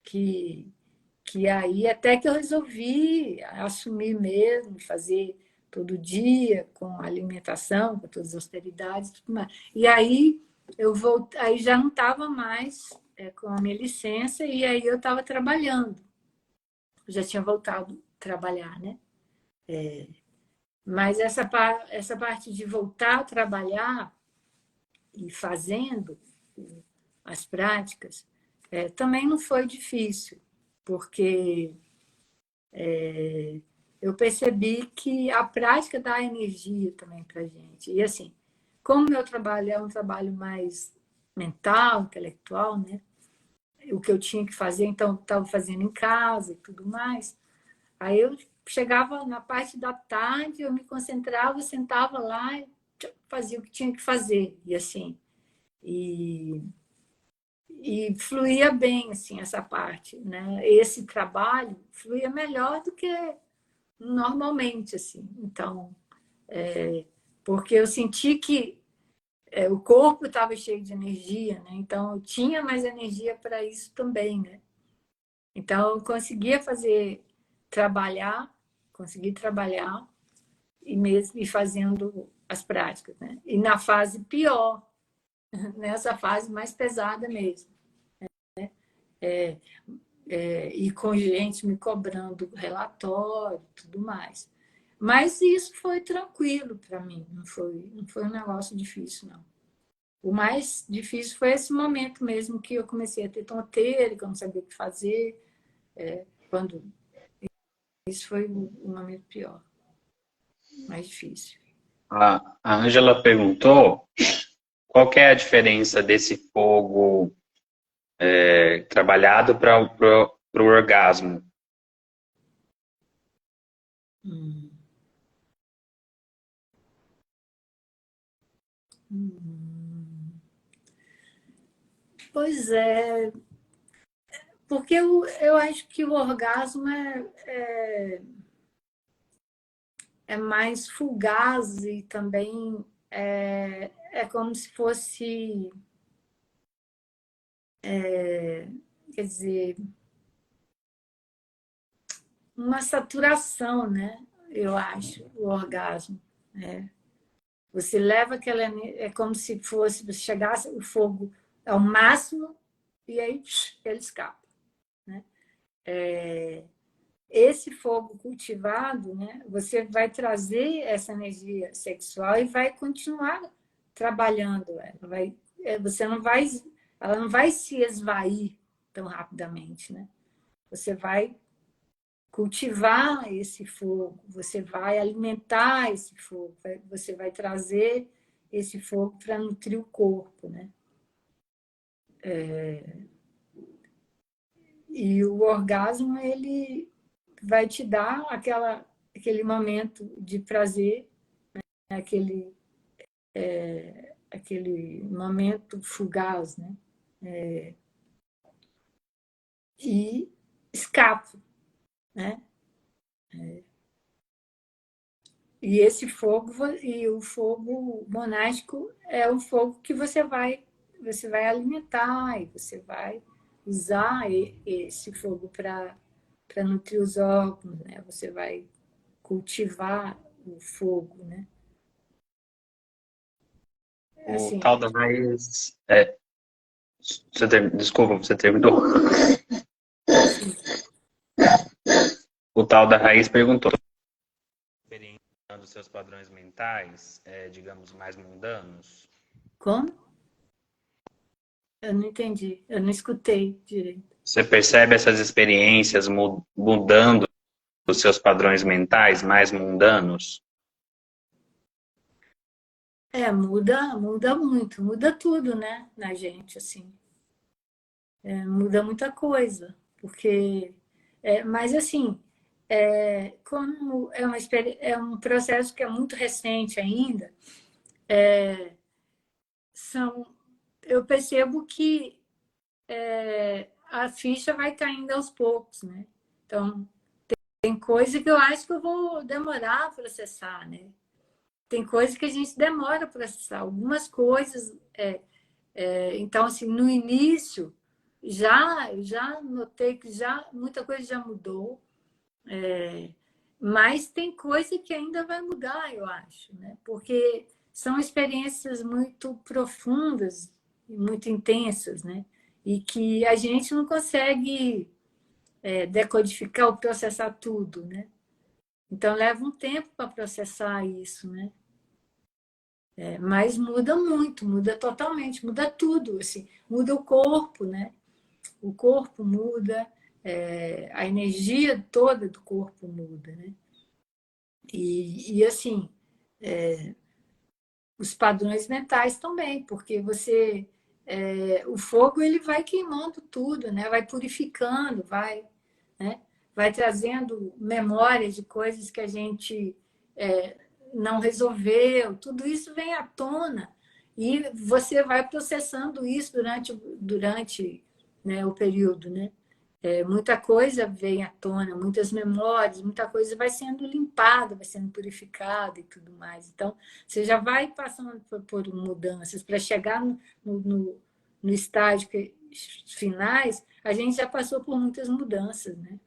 Que aí até que eu resolvi assumir mesmo, fazer todo dia com alimentação, com todas as austeridades, tudo mais. E aí eu voltei, aí já não estava mais com a minha licença e aí eu estava trabalhando. Eu já tinha voltado a trabalhar, né? Mas essa parte de voltar a trabalhar e fazendo as práticas também não foi difícil, porque eu percebi que a prática dá energia também para a gente. E assim, como meu trabalho é um trabalho mais mental, intelectual, né? O que eu tinha que fazer, então estava fazendo em casa e tudo mais. Aí eu chegava na parte da tarde, eu me concentrava, sentava lá e fazia o que tinha que fazer. E assim, e, e fluía bem assim essa parte, né? Esse trabalho fluía melhor do que normalmente, assim. Então, porque eu senti que o corpo estava cheio de energia, né? Então eu tinha mais energia para isso também, né? Então eu conseguia consegui trabalhar e mesmo e fazendo as práticas, né? E na fase pior, nessa fase mais pesada mesmo, e com gente me cobrando relatório, tudo mais. Mas isso foi tranquilo para mim, não foi um negócio difícil, não. O mais difícil foi esse momento mesmo que eu comecei a ter tonteira, que eu não sabia o que fazer, quando isso foi o momento pior, mais difícil. A Ângela perguntou qual que é a diferença desse fogo trabalhado para o orgasmo. Hum. Hum. Pois é, porque eu acho que o orgasmo é mais fugaz e também é como se fosse, quer dizer, uma saturação, né? Eu acho, o orgasmo. Né? Você leva aquela. É como se fosse, você chegasse o fogo ao máximo e aí ele escapa. Né? Esse fogo cultivado, né, você vai trazer essa energia sexual e vai continuar trabalhando ela. Você não vai, ela não vai se esvair tão rapidamente, né? Você vai cultivar esse fogo, você vai alimentar esse fogo, você vai trazer esse fogo para nutrir o corpo, né? E o orgasmo, ele vai te dar aquele momento de prazer, né? aquele momento fugaz, né? E escape, né? E esse fogo, e o fogo monástico é o fogo que você vai alimentar e você vai usar esse fogo para nutrir os órgãos, né? Você vai cultivar o fogo, né? O Assim, tal da raiz. Desculpa, você terminou. sim. O tal da raiz perguntou. dos seus padrões mentais, digamos, mais mundanos? Como? Eu não entendi, eu não escutei direito. Você percebe essas experiências mudando os seus padrões mentais mais mundanos? Muda muito, muda tudo, né, na gente, assim. Muda muita coisa, porque... mas, assim, como é um processo que é muito recente ainda, são, eu percebo que a ficha vai caindo aos poucos, né? Então, tem coisa que eu acho que eu vou demorar a processar, né? Tem coisa que a gente demora a processar. Algumas coisas... então, assim, no início, já notei que muita coisa já mudou, mas tem coisa que ainda vai mudar, eu acho, né? Porque são experiências muito profundas, muito intensas, né? E que a gente não consegue decodificar ou processar tudo, né? Então, leva um tempo para processar isso, né? Mas muda muito, muda totalmente, muda tudo, assim, muda o corpo, né? O corpo muda, a energia toda do corpo muda, né? E assim, os padrões mentais também, porque o fogo ele vai queimando tudo, né? Vai purificando, né? Vai trazendo memórias de coisas que a gente não resolveu, tudo isso vem à tona e você vai processando isso durante né, o período, né? Muita coisa vem à tona, muitas memórias, muita coisa vai sendo limpada, vai sendo purificada e tudo mais. Então, você já vai passando por mudanças para chegar no estágio finais, a gente já passou por muitas mudanças, né?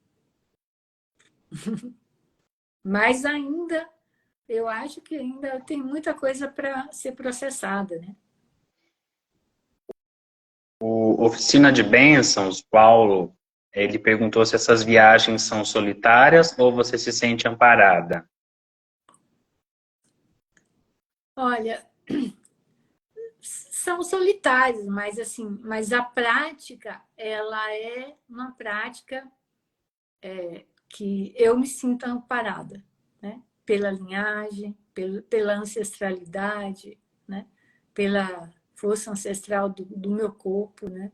Mas ainda, eu acho que ainda tem muita coisa para ser processada, né? O Oficina de Bênçãos, Paulo, ele perguntou se essas viagens são solitárias ou você se sente amparada. Olha, são solitários, mas assim, mas a prática, ela é uma prática que eu me sinto amparada, né? Pela linhagem, pela ancestralidade, né? Pela força ancestral do meu corpo, né?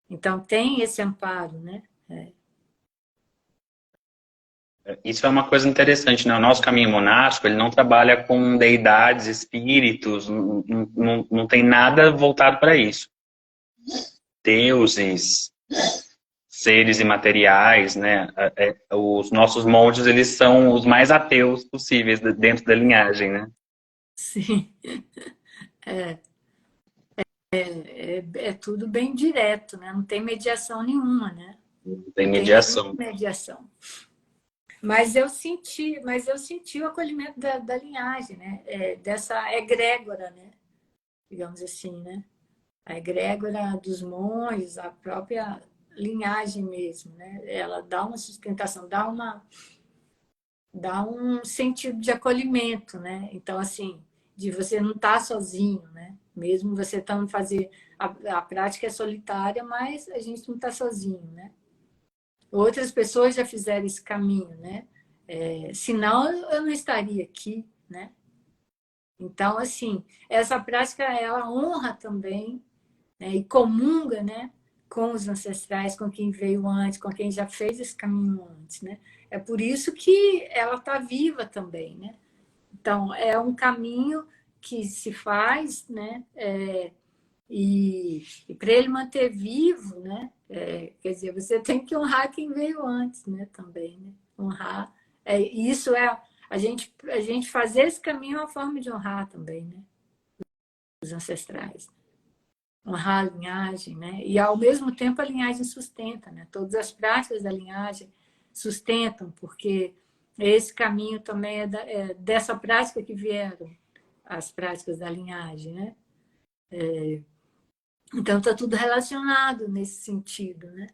Então tem esse amparo, né? Isso é uma coisa interessante, né? O nosso caminho monástico, ele não trabalha com deidades, espíritos, não tem nada voltado para isso. Deuses, seres imateriais, né? Os nossos monges, eles são os mais ateus possíveis dentro da linhagem, né? Sim, é tudo bem direto, né? Não tem mediação nenhuma, né? Tem Não tem nenhuma mediação. mediação. Mas eu senti o acolhimento da linhagem, né? Dessa egrégora, né? Digamos assim, né? A egrégora dos monges, a própria linhagem mesmo, né? Ela dá uma sustentação, dá um sentido de acolhimento, né? Então, assim, de você não estar sozinho, né? Mesmo você estando fazer a prática é solitária, mas a gente não está sozinho, né? Outras pessoas já fizeram esse caminho, né? Senão eu não estaria aqui, né? Então, assim, essa prática ela honra também, né? E comunga, né? Com os ancestrais, com quem veio antes, com quem já fez esse caminho antes, né? É por isso que ela está viva também, né? Então, é um caminho que se faz, né? E para ele manter vivo, né? Quer dizer, você tem que honrar quem veio antes, né? Também, né? Honrar. Isso a gente fazer esse caminho é uma forma de honrar também, né? Os ancestrais. Honrar a linhagem, né? E ao mesmo tempo a linhagem sustenta, né? Todas as práticas da linhagem sustentam, porque esse caminho também é dessa prática que vieram as práticas da linhagem, né? Então está tudo relacionado nesse sentido, né?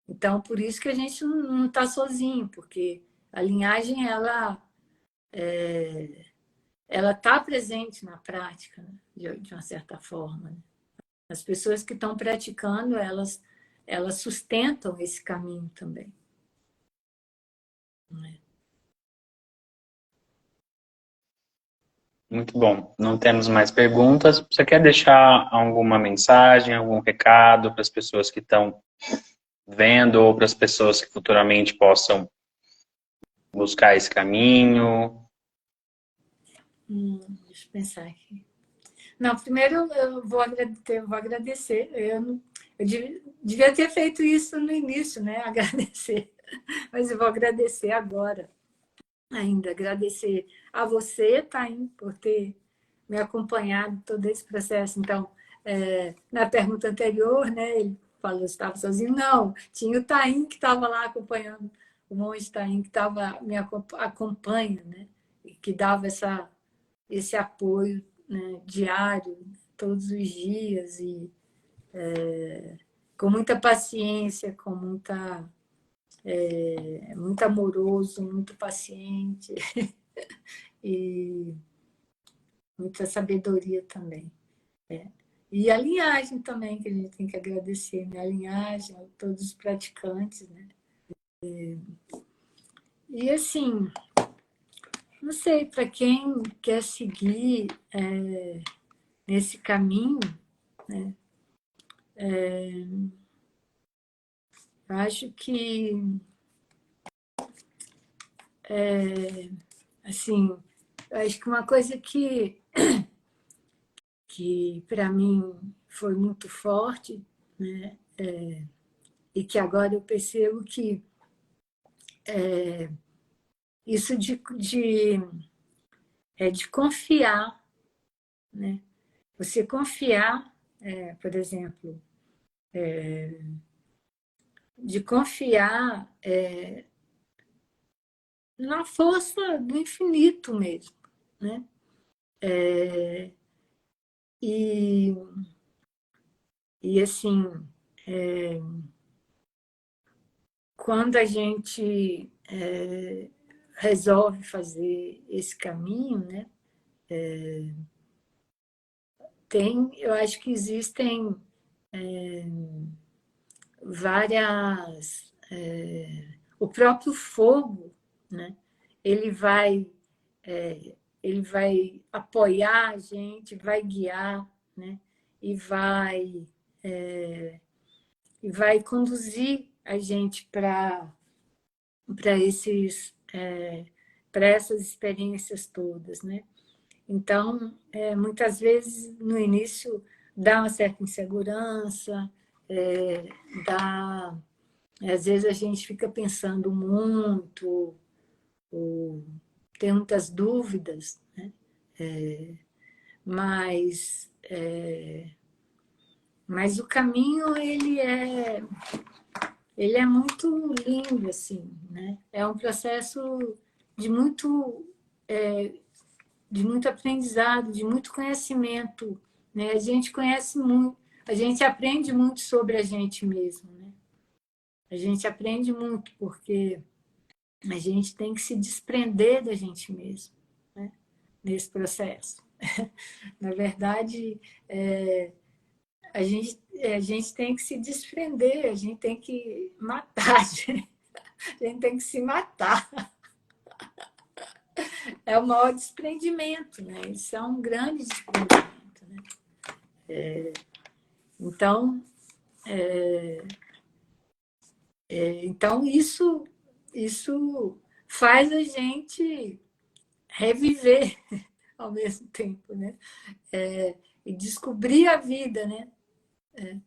Então por isso que a gente não está sozinho, porque A linhagem, ela está presente na prática, né? De uma certa forma, né? As pessoas que estão praticando, elas sustentam esse caminho também, né? Muito bom. Não temos mais perguntas. Você quer deixar alguma mensagem, algum recado para as pessoas que estão vendo ou para as pessoas que futuramente possam buscar esse caminho? Deixa eu pensar aqui. Não, primeiro eu vou agradecer. Eu devia ter feito isso no início, né? Agradecer. Mas eu vou agradecer agora ainda. Agradecer a você, Taim, por ter me acompanhado todo esse processo. Então, na pergunta anterior, né, ele falou que estava sozinho. Não, tinha o Taim que estava lá acompanhando, o monge Taim que acompanha, né, e que dava esse apoio, né, diário, todos os dias, e com muita paciência, com muito amoroso, muito paciente e muita sabedoria também. E a linhagem também, que a gente tem que agradecer, né? A linhagem, a todos os praticantes, né? E assim, não sei, para quem quer seguir nesse caminho, né? Eu acho que, assim, eu acho que uma coisa que para mim foi muito forte, né? E que agora eu percebo que isso de confiar, né? Você confiar, por exemplo, de confiar na força do infinito mesmo, né? E, e assim, quando a gente resolve fazer esse caminho, né? Eu acho que existem várias... o próprio fogo, né? Ele vai, ele vai apoiar a gente, vai guiar, né? E vai conduzir a gente para essas experiências todas, né? Então, muitas vezes, no início, dá uma certa insegurança, às vezes a gente fica pensando muito, ou tem muitas dúvidas, né? Mas, mas o caminho, ele é muito lindo, assim, né? É um processo de de muito aprendizado, de muito conhecimento, né? A gente conhece muito, a gente aprende muito sobre a gente mesmo, né? A gente aprende muito porque a gente tem que se desprender da gente mesmo, né? Nesse processo. Na verdade, a gente tem que se desprender, a gente tem que matar, a gente tem que se matar. É o maior desprendimento, né? Isso é um grande desprendimento, né? Então, isso faz a gente reviver ao mesmo tempo, né? E descobrir a vida, né?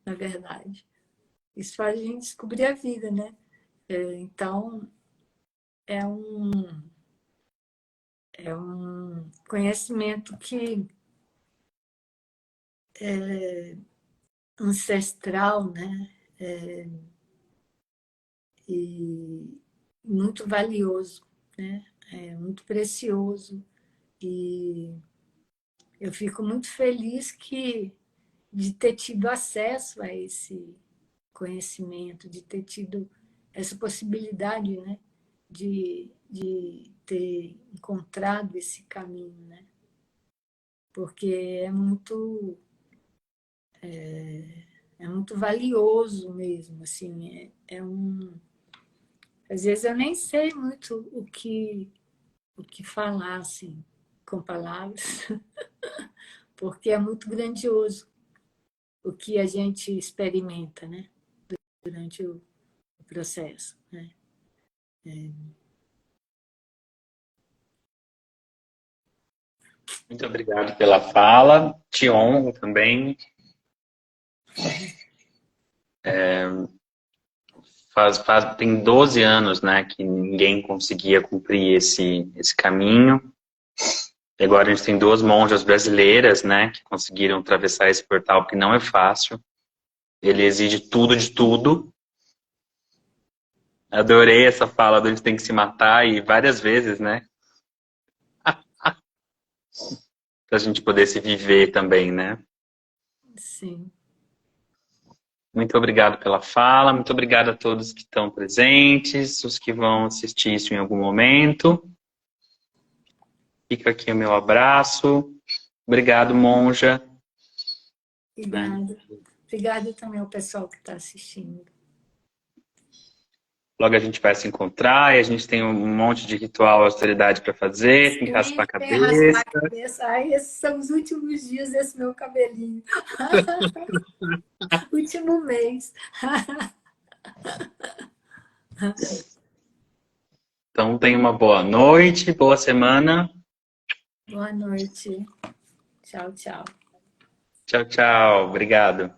Na verdade. Isso faz a gente descobrir a vida, né? Então, é um, é um conhecimento que ancestral, né? E muito valioso, né? Muito precioso. E eu fico muito feliz de ter tido acesso a esse conhecimento, de ter tido essa possibilidade, né? de ter encontrado esse caminho, né? Porque é muito valioso mesmo, assim, às vezes eu nem sei muito o que falar, assim, com palavras, porque é muito grandioso o que a gente experimenta, né? Durante o processo, né? Muito obrigado pela fala. Te honro também. Tem 12 anos, né, que ninguém conseguia cumprir esse caminho. E agora a gente tem 2 monjas brasileiras, né, que conseguiram atravessar esse portal, que não é fácil. Ele exige tudo de tudo. Adorei essa fala do a gente tem que se matar, e várias vezes, né, pra gente poder se viver também, né. Sim. Muito obrigado pela fala, muito obrigado a todos que estão presentes, os que vão assistir isso em algum momento. Fica aqui o meu abraço. Obrigado, monja. Obrigada. Obrigada também ao pessoal que está assistindo. Logo a gente vai se encontrar e a gente tem um monte de ritual, austeridade para fazer, tem que raspar a Sempre raspar cabeça. a cabeça. Ai, esses são os últimos dias desse meu cabelinho. Último mês. Então tenha uma boa noite, boa semana. Boa noite. Tchau, tchau. Tchau, tchau. Obrigado.